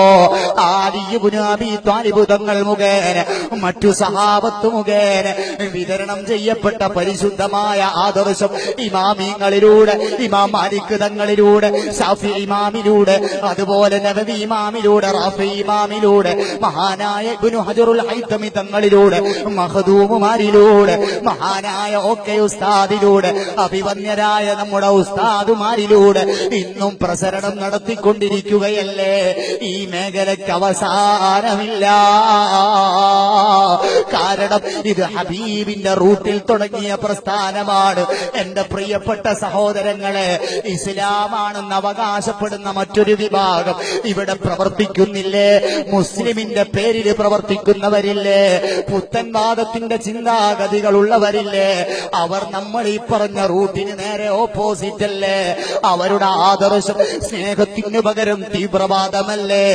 അലി ഇബ്നു അബീ ത്വാലിബ് തങ്ങൾ മുഖേന മറ്റു സഹാബത്ത് മുഖേന വിതരണം ചെയ്യപ്പെട്ട പരിശുദ്ധമായ ആദർശം ഇമാമിങ്ങളിലൂടെ, ഇമാം മാലിക് തങ്ങളിലൂടെ, ശാഫി ഇമാമിലൂടെ, അതുപോലെ നബവി ഇമാമിലൂടെ, റാഫി ഇമാമിലൂടെ, മഹാനായ ഇബ്നു ഹജറുൽ ഹൈതമി തങ്ങളിലൂടെ, മഖദൂമുമാരിലൂടെ, മഹാനായ ഓക്കെ ഉസ്താദിലൂടെ, അഭിവന്യരായ നമ്മുടെ ഉസ്താദുമാരിലൂടെ ഇന്നും പ്രസരണം നടത്തിക്കൊണ്ടിരിക്കുകയല്ലേ? ഈ മേഖലയ്ക്ക് അവസാനമില്ല. കാരണം ഇത് ഹബീബിന്റെ റൂട്ടിൽ തുടങ്ങിയ പ്രസ്ഥാനമാണ്. എന്റെ പ്രിയപ്പെട്ട സഹോദരങ്ങളെ, ഇസ്ലാമാണെന്ന് അവകാശപ്പെടുന്ന മറ്റൊരു വിഭാഗം ഇവിടെ പ്രവർത്തിക്കുന്നില്ലേ? മുസ്ലിമിന്റെ പേരിൽ പ്രവർത്തിക്കുന്നവരില്ലേ? പുത്തൻവാദത്തിന്റെ ചിന്താഗതികളുള്ളവരില്ലേ? അവർ നമ്മൾ ഈ പറഞ്ഞ റൂട്ടിന് നേരെ ഓപ്പോസിറ്റ് അല്ലേ? അവരുടെ ആദർശം സ്നേഹത്തിന് പകരം തീവ്രവാദമല്ലേ?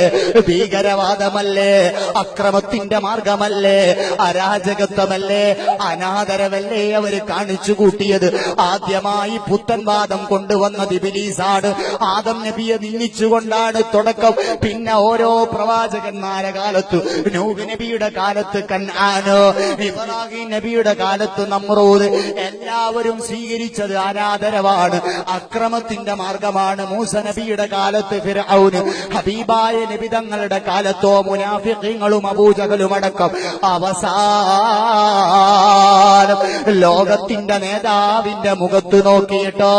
ഭീകരവാദമല്ലേ? അക്രമത്തിന്റെ മാർഗമല്ലേ? അരാജകത്വമല്ലേ? അനാദരവല്ലേ അവര് കാണിച്ചു കൂട്ടിയത്? ആദ്യമായി പുത്തൻവാദം കൊണ്ടുവന്നത് ഇബ്ലീസാണ്. ആദം നബിയെ നിന്ദിച്ചുകൊണ്ടാണ് തുടക്കം. പിന്നെ ഓരോ പ്രവാചകന്മാരെ കാലത്ത്, നൂഹ് നബിയുടെ കാലത്ത് കൻആന്, ഇബ്രാഹിം നബിയുടെ കാലത്ത് നമ്രൂദ്, എല്ലാവരും സ്വീകരിച്ചത് അനാദരവാണ്, അക്രമത്തിന്റെ മാർഗമാണ്. മൂസ നബിയുടെ കാലത്ത് ഫിർഔന്, ഹബീബായ നബി തങ്ങളുടെ കാലത്തോ മുനാഫിഖീങ്ങളും അബൂജഹലും അടക്കം. അവസാനം ലോകത്തിന്റെ നേതാവിന്റെ മുഖത്ത് നോക്കിയിട്ട്,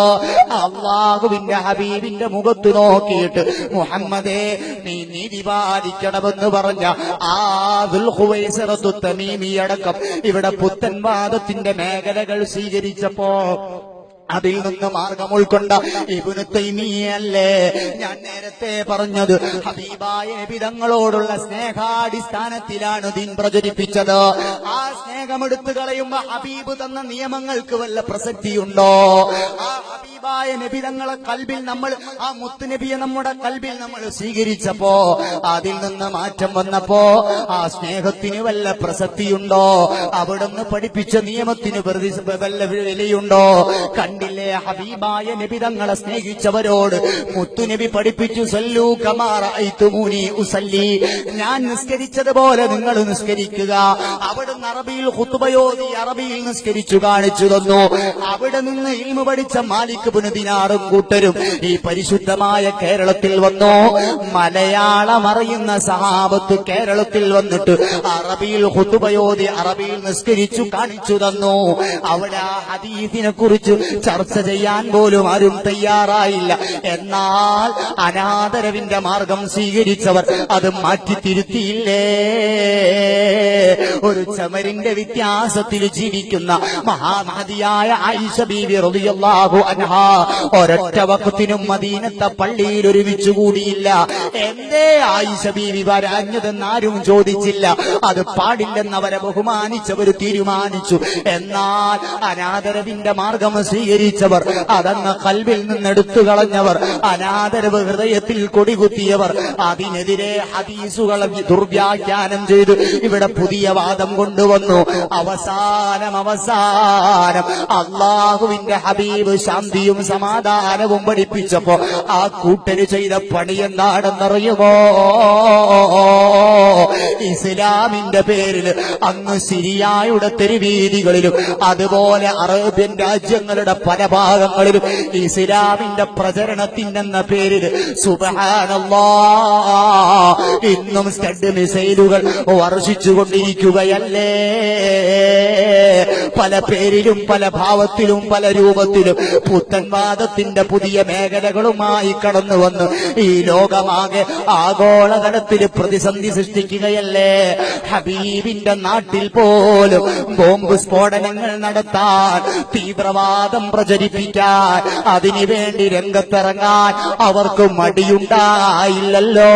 അള്ളാഹുവിന്റെ ഹബീബിന്റെ മുഖത്ത് നോക്കിയിട്ട്, മുഹമ്മദേ നീ നീതി പാലിക്കണമെന്ന് പറഞ്ഞ ആ ദുൽഖുവൈസിറത്തു തമീമി അടക്കം ഇവിടെ പുത്തൻവാദത്തിന്റെ മേഖലകൾ സ്വീകരിച്ചപ്പോ അതിൽ നിന്ന് മാർഗം ഉൾക്കൊണ്ട ഇബ്നു തൈമിയ്യല്ലേ ഞാൻ നേരത്തെ പറഞ്ഞത്? ഹബീബായ നബി തങ്ങളോടുള്ള സ്നേഹാടിസ്ഥാനത്തിലാണ് ദീൻ പ്രചരിപ്പിച്ചത്. ആ സ്നേഹമെടുത്തു കളയുമ്പോ ഹബീബ് തന്ന നിയമങ്ങൾക്ക് വല്ല പ്രസക്തിയുണ്ടോ? ആ ഹബീബായ നബി തങ്ങളെ കൽബിൽ നമ്മൾ, ആ മുത്തുനബിയെ നമ്മുടെ കൽബിൽ നമ്മൾ സ്വീകരിച്ചപ്പോ അതിൽ നിന്ന് മാറ്റം വന്നപ്പോ ആ സ്നേഹത്തിന് വല്ല പ്രസക്തിയുണ്ടോ? അവിടുന്ന് പഠിപ്പിച്ച നിയമത്തിന് വല്ല വിലയുണ്ടോ? കണ്ടില്ലേ? ഹബീബായ നബി തങ്ങളെ സ്നേഹിച്ചവരോട് മുത്തുനബി പഠിപ്പിച്ചു, സല്ലൂ കമാ റഅയ്തുമൂനി ഉസല്ലി, ഞാൻ നിസ്കരിച്ചതുപോലെ നിങ്ങൾ നിസ്കരിക്കുക. അവിടുന്ന് അറബിയിൽ ഖുത്ബയോതി അറബിയിൽ നിസ്കരിച്ചു കാണിച്ചു തന്നു. അവിടെ നിന്ന് ഇൽമു പഠിച്ച മാലിക് മാലിക് ഇബ്നു ദിനാറും കൂട്ടരും ഈ പരിശുദ്ധമായ കേരളത്തിൽ വന്നു. മലയാളം അറിയുന്ന സഹാബത്ത് കേരളത്തിൽ വന്നിട്ട് അറബിയിൽ ഖുതുബയോതി അറബിയിൽ നിസ്കരിച്ചു കാണിച്ചു തന്നു. അവിടെ ആ ഹദീസിനെ കുറിച്ച് ചർച്ച ചെയ്യാൻ പോലും ആരും തയ്യാറായില്ല. എന്നാൽ അനാദരവിന്റെ മാർഗം സ്വീകരിച്ചവർ അത് മാറ്റിത്തിരുത്തിയില്ലേ? ഒരു ചമരിന്റെ വ്യത്യാസത്തിൽ ജീവിക്കുന്ന മഹാമഹതിയായ ആയിഷ ബീവി റളിയല്ലാഹു അൻഹാ ഒരൊറ്റ വഖത്തിനും മദീനത്തെ പള്ളിയിൽ ഒരുമിച്ചു കൂടിയില്ല. എന്തേ ആയിഷ ബീവി വരാഞ്ഞതെന്നാരും ചോദിച്ചില്ല. അത് പാടില്ലെന്നവരെ ബഹുമാനിച്ചവർ തീരുമാനിച്ചു. എന്നാൽ അനാദരവിന്റെ മാർഗം സ്വീകരിച്ചവർ, അതങ്ങ് കൽബിൽ നിന്നെടുത്തു കളഞ്ഞവർ, അനാദരവ് ഹൃദയത്തിൽ കൊടികുത്തിയവർ, അതിനെതിരെ ഹദീസുകൾ ദുർവ്യാഖ്യാനം ചെയ്ത് ഇവിടെ പുതിയ വാദം കൊണ്ടുവന്നു. അവസാനം അള്ളാഹുവിന്റെ ഹബീബ് ശാന്തിയും സമാധാനവും പഠിപ്പിച്ചപ്പോ ആ കൂട്ടര് ചെയ്ത പണി എന്താണെന്നറിയുമോ? ഇസ്ലാമിന്റെ പേരിൽ അങ്ങ് സിരിയായുടെ തെരുവീതികളിലും അതുപോലെ അറേബ്യൻ രാജ്യങ്ങളുടെ പല ഭാഗങ്ങളിലും ഇസ്ലാമിന്റെ പ്രചരണത്തിനെന്ന പേരിൽ സുബ്ഹാനല്ലാഹ് ഇന്നും സ്റ്റഡ് മിസൈലുകൾ വർഷിച്ചുകൊണ്ടിരിക്കുകയല്ലേ? പല പേരിലും പല ഭാവത്തിലും പല രൂപത്തിലും പുത്തൻവാദത്തിന്റെ പുതിയ മേഖലകളുമായി കടന്നു വന്ന് ഈ ലോകമാകെ ആഗോളതലത്തിൽ പ്രതിസന്ധി സൃഷ്ടിക്കുകയല്ലേ? ഹബീബിന്റെ നാട്ടിൽ പോലും ബോംബ് സ്ഫോടനങ്ങൾ നടത്താൻ, തീവ്രവാദം പ്രചരിപ്പിക്കാൻ, അതിനുവേണ്ടി രംഗത്തിറങ്ങാൻ അവർക്ക് മടിയുണ്ടായില്ലല്ലോ.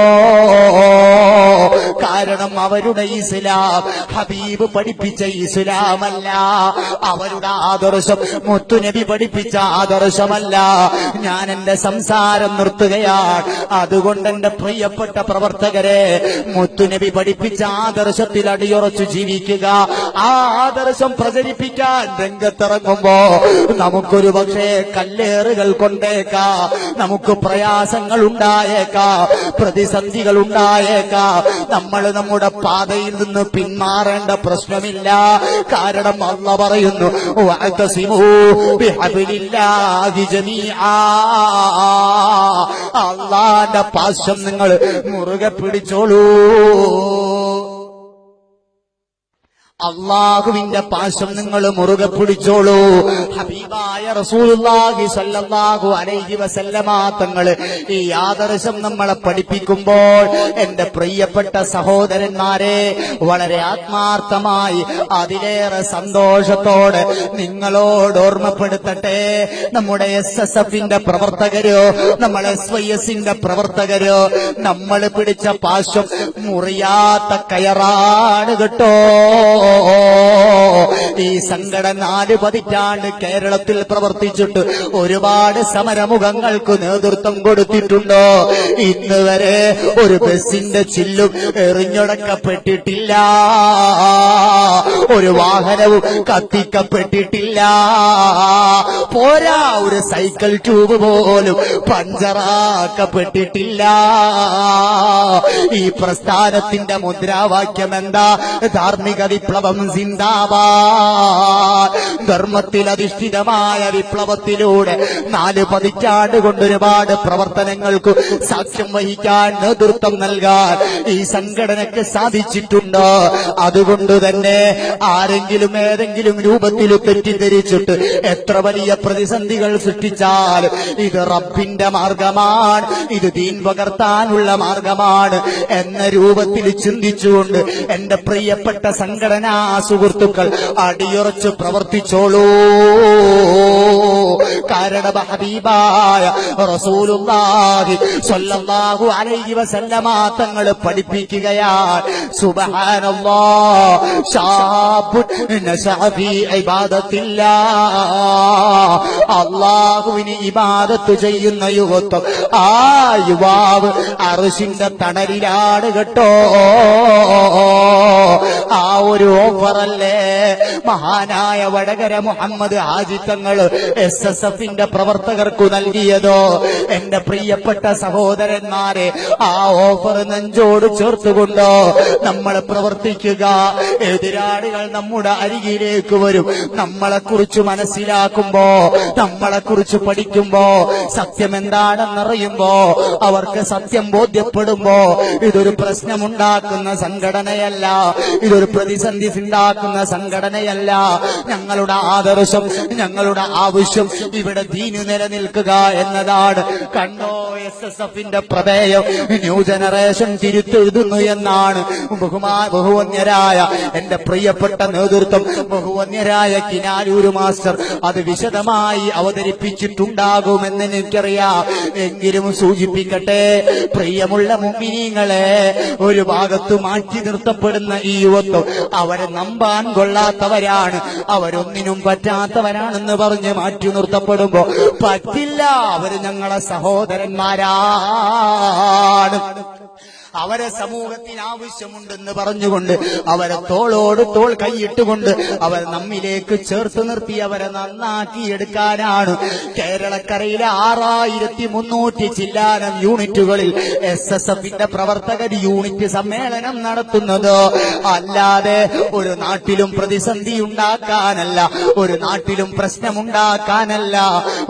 കാരണം അവരുടെ ഇസ്ലാം ഹബീബ് പഠിപ്പിച്ച ഇസ്ലാമല്ല, അവരുടെ ആദർശം മുത്തുനബി പഠിപ്പിച്ച ആദർശമല്ല. ഞാൻ എന്റെ സംസാരം നിർത്തുകയാണ്. അതുകൊണ്ട് എന്റെ പ്രിയപ്പെട്ട പ്രവർത്തകരെ, മുത്തുനബി പഠിപ്പിച്ച ആദർശത്തിൽ അടിയുറച്ചു ജീവിക്കുക. ആ ആദർശം പ്രചരിപ്പിക്കാൻ രംഗത്തിറങ്ങുമ്പോ നമുക്കൊരു പക്ഷേ കല്ലേറുകൾ കൊണ്ടേക്കാം, നമുക്ക് പ്രയാസങ്ങൾ ഉണ്ടായേക്കാം, പ്രതിസന്ധികൾ ഉണ്ടായേക്കാം. നമ്മൾ നമ്മുടെ പാതയിൽ നിന്ന് പിന്മാറേണ്ട പ്രശ്നമില്ല. കാരണം അല്ലാഹു പറയുന്നു, വഅതസിമൂ ബിഹബ്ലില്ലാഹി ജമീആ. അല്ലാഹുവിന്റെ പാശം നിങ്ങൾ മുറുകെ പിടിച്ചോളൂ. അള്ളാഹുവിന്റെ പാശം നിങ്ങൾ മുറുകെ പിടിച്ചോളൂ. ഹബീബായ റസൂലുള്ളാഹി സ്വല്ലല്ലാഹു അലൈഹി വസല്ലമ തങ്ങൾ ഈ ആദർശം നമ്മളെ പഠിപ്പിക്കുമ്പോൾ എന്റെ പ്രിയപ്പെട്ട സഹോദരന്മാരെ, വളരെ ആത്മാർത്ഥമായി അതിലേറെ സന്തോഷത്തോടെ നിങ്ങളോട് ഓർമ്മപ്പെടുത്തട്ടെ. നമ്മുടെ SSFന്റെ പ്രവർത്തകരോ നമ്മളെ SYSന്റെ പ്രവർത്തകരോ നമ്മൾ പിടിച്ച പാശം മുറിയാത്ത കയറാണ് കേട്ടോ. ഈ സംഘടന 4 പതിറ്റാണ്ട് കേരളത്തിൽ പ്രവർത്തിച്ചിട്ട് ഒരുപാട് സമരമുഖങ്ങൾക്ക് നേതൃത്വം കൊടുത്തിട്ടുണ്ടോ? ഇന്ന് വരെ ഒരു ബസിന്റെ ചില്ലും എറിഞ്ഞൊടക്കപ്പെട്ടിട്ടില്ല, ഒരു വാഹനവും കത്തിക്കപ്പെട്ടിട്ടില്ല. പോരാ, ഒരു സൈക്കിൾ ട്യൂബ് പോലും പഞ്ചറാക്കപ്പെട്ടിട്ടില്ല. ഈ പ്രസ്ഥാനത്തിന്റെ മുദ്രാവാക്യം എന്താ? ധാർമ്മിക വിപ്ലവം സിന്ദാബാദ്. ധർമ്മത്തിൽ അധിഷ്ഠിതമായ വിപ്ലവത്തിലൂടെ 4 പതിറ്റാണ്ട് കൊണ്ട് ഒരുപാട് പ്രവർത്തനങ്ങൾക്ക് സാക്ഷ്യം വഹിക്കാൻ, നേതൃത്വം നൽകാൻ ഈ സംഘടനയ്ക്ക് സാധിച്ചിട്ടുണ്ട്. അതുകൊണ്ട് തന്നെ ആരെങ്കിലും ഏതെങ്കിലും രൂപത്തിൽ തെറ്റിദ്ധരിച്ചിട്ട് എത്ര വലിയ പ്രതിസന്ധികൾ സൃഷ്ടിച്ചാൽ ഇത് റബ്ബിന്റെ മാർഗമാണ്, ഇത് ദീൻ പകർത്താനുള്ള മാർഗമാണ് എന്ന രൂപത്തിൽ ചിന്തിച്ചുകൊണ്ട് എന്റെ പ്രിയപ്പെട്ട സംഘടനാ സുഹൃത്തുക്കൾ അടിയുറച്ച് പ്രവർത്തിച്ചോളൂ. കാരണം ഹബീബായ റസൂലുള്ളാഹി സ്വല്ലല്ലാഹു അലൈഹി വസല്ലമ തങ്ങൾ പഠിപ്പിക്കുകയാണ്, സുബ്ഹാനല്ലാഹ് ശാബുൻ നശഅ ഫീ ഇബാദത്തില്ലാഹ്. അല്ലാഹുവിനെ ഇബാദത്ത് ചെയ്യുന്ന യുവത്വം, ആ യുവാവ് അർശിന്റെ തണലിലാണ് കേട്ടോ. ആ ഒരു ഓഫർ മുനവ്വറല്ലേ മഹാനായ വടകര മുഹമ്മദ് ഹാജി തങ്ങൾ SSFന്റെ പ്രവർത്തകർക്കു നൽകിയതോ? എന്റെ പ്രിയപ്പെട്ട സഹോദരന്മാരെ, ആ ഓഫർ നെഞ്ചോട് ചേർത്തുകൊണ്ടോ നമ്മൾ പ്രവർത്തിക്കുക. എതിരാളികൾ നമ്മുടെ അരികിലേക്ക് വരും. നമ്മളെക്കുറിച്ച് മനസ്സിലാക്കുമ്പോ, നമ്മളെക്കുറിച്ച് പഠിക്കുമ്പോ, സത്യം എന്താണെന്നറിയുമ്പോ, അവർക്ക് സത്യം ബോധ്യപ്പെടുമ്പോ, ഇതൊരു പ്രശ്നമുണ്ടാക്കുന്ന സംഘടനയല്ല, ഇതൊരു പ്രതിസന്ധി ഉണ്ടാക്കുന്ന സംഘടനയല്ല. ഞങ്ങളുടെ ആദർശം, ഞങ്ങളുടെ ആവശ്യം ഇവിടെ ദീന് നിലനിൽക്കുക എന്നതാണ്. കണ്ടോ SSFന്റെ പ്രമേയം ന്യൂ ജനറേഷൻ തിരുത്തെഴുതുന്നു എന്നാണ്. ബഹുവന്യരായ എന്റെ പ്രിയപ്പെട്ട നേതൃത്വം, ബഹുവന്യരായ കിനാലൂർ മാസ്റ്റർ അത് വിശദമായി അവതരിപ്പിച്ചിട്ടുണ്ടാകുമെന്ന് എനിക്കറിയാം. എങ്കിലും സൂചിപ്പിക്കട്ടെ, പ്രിയമുള്ള മുഅ്മിനീങ്ങളെ, ഒരു ഭാഗത്ത് മാറ്റി നിർത്തപ്പെടുന്ന ഈ യുവത്വം അവരെ നമ്പാൻ കൊള്ളാത്തവരാണ്, അവരൊന്നിനും പറ്റാത്തവരാണെന്ന് പറഞ്ഞ് മാറ്റി നിർത്തപ്പെടുമ്പോ പറ്റില്ല, അവര് ഞങ്ങളെ സഹോദരന്മാരാണ്, അവരെ സമൂഹത്തിന് ആവശ്യമുണ്ടെന്ന് പറഞ്ഞുകൊണ്ട് അവരെ തോളോട് തോൾ കൈയിട്ടുകൊണ്ട് അവർ നമ്മിലേക്ക് ചേർത്ത് നിർത്തി അവരെ നന്നാക്കിയെടുക്കാനാണ് കേരളക്കരയിലെ 6300 ചില്ലാനം യൂണിറ്റുകളിൽ SSFന്റെ പ്രവർത്തകർ യൂണിറ്റ് സമ്മേളനം നടത്തുന്നത്. അല്ലാതെ ഒരു നാട്ടിലും പ്രതിസന്ധി ഉണ്ടാക്കാനല്ല, ഒരു നാട്ടിലും പ്രശ്നമുണ്ടാക്കാനല്ല,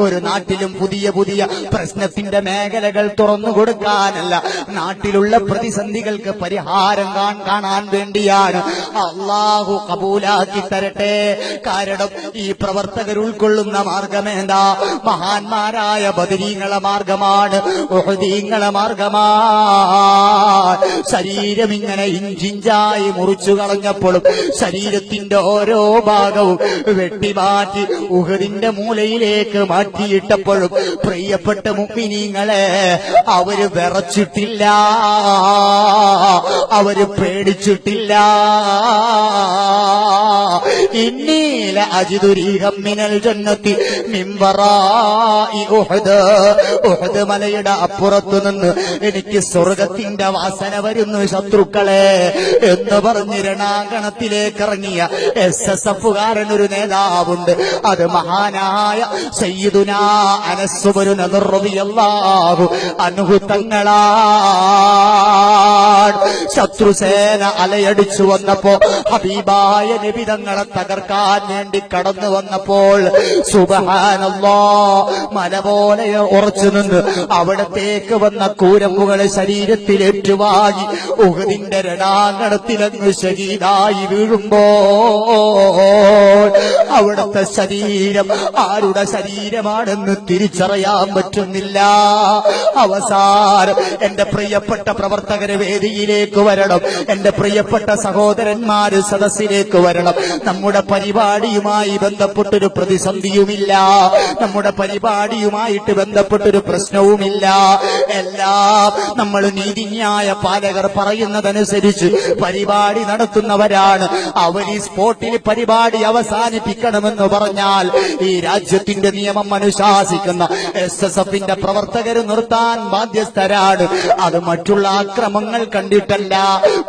ഒരു നാട്ടിലും പുതിയ പുതിയ പ്രശ്നത്തിന്റെ മേഖലകൾ തുറന്നു കൊടുക്കാനല്ല, നാട്ടിലുള്ള പ്രതിസന്ധികൾക്ക് പരിഹാരം കാണാൻ വേണ്ടിയാണ്. അള്ളാഹു കബൂലാക്കി തരട്ടെ. കാരണം ഈ പ്രവർത്തകർ ഉൾക്കൊള്ളുന്ന മാർഗമേന്താ? മഹാന്മാരായ ബദരീങ്ങളെ മാർഗമാണ്, ഉഹദീങ്ങളെ മാർഗമാണ്. ശരീരം ഇങ്ങനെ ഇഞ്ചിഞ്ചായി മുറിച്ചു കളഞ്ഞപ്പോഴും ശരീരത്തിന്റെ ഓരോ ഭാഗവും വെട്ടിമാറ്റി ഉഹദിന്റെ മൂലയിലേക്ക് മാറ്റിയിട്ടപ്പോഴും പ്രിയപ്പെട്ട മുഅ്മിനീങ്ങളെ, അവര് വിറച്ചിട്ടില്ല, അവര് പേടിച്ചിട്ടില്ല. ഇന്നീല അജിദുരീഹം മിനൽ ജന്നത്തി മിൻ വറാഇ ഉഹദ്. ഉഹദ് മലയുടെ അപ്പുറത്തു നിന്ന് എനിക്ക് സ്വർഗത്തിന്റെ വാസന വരുന്നു ശത്രുക്കളെ എന്ന് പറഞ്ഞ് രണാങ്കണത്തിലേക്ക് ഇറങ്ങിയ SSFകാരൻ ഒരു നേതാവുണ്ട്. അത് മഹാനായ സയ്യിദുനാ അനസ് ഇബ്നു നദർ റളിയല്ലാഹു അൻഹു തങ്ങളാണ്. ശത്രുസേന അലയടിച്ചു വന്നപ്പോ, ഹബീബായ നബി തങ്ങളെ തകർക്കാൻ വേണ്ടി കടന്നു വന്നപ്പോൾ സുബ്ഹാനല്ലാഹ്, മല പോലെ ഉറച്ചു നിന്ന് അവിടത്തേക്ക് വന്ന കൂരമ്പുകളെ ശരീരത്തിൽ ഏറ്റുവാങ്ങി ഉഹദിന്റെ രണാങ്കണത്തിലങ്ങ് ശഹീദായി വീഴുമ്പോൾ അവിടുത്തെ ശരീരം ആരുടെ ശരീരമാണെന്ന് തിരിച്ചറിയാൻ പറ്റുന്നില്ല. അവസാനം എന്റെ പ്രിയപ്പെട്ട പ്രവർത്തകരെ വേദിയിലേക്ക് വരണം, എന്റെ പ്രിയപ്പെട്ട സഹോദരന്മാര് സദസ്സിലേക്ക് വരണം. നമ്മുടെ പരിപാടിയുമായി ബന്ധപ്പെട്ടൊരു പ്രതിസന്ധിയുമില്ല, നമ്മുടെ പരിപാടിയുമായിട്ട് ബന്ധപ്പെട്ടൊരു പ്രശ്നവുമില്ല. എല്ലാം നമ്മൾ നീതിന്യായ പാലകർ പറയുന്നതനുസരിച്ച് പരിപാടി നടത്തുന്നവരാണ്. അവർ ഈ സ്പോട്ടിൽ പരിപാടി അവസാനിപ്പിക്കണമെന്ന് പറഞ്ഞാൽ ഈ രാജ്യത്തിന്റെ നിയമം അനുശാസിക്കുന്ന SSFന്റെ പ്രവർത്തകർ നിർത്താൻ ബാധ്യസ്ഥരാണ്. അത് മറ്റുള്ള ആക്രമങ്ങൾ കണ്ടിട്ടല്ല,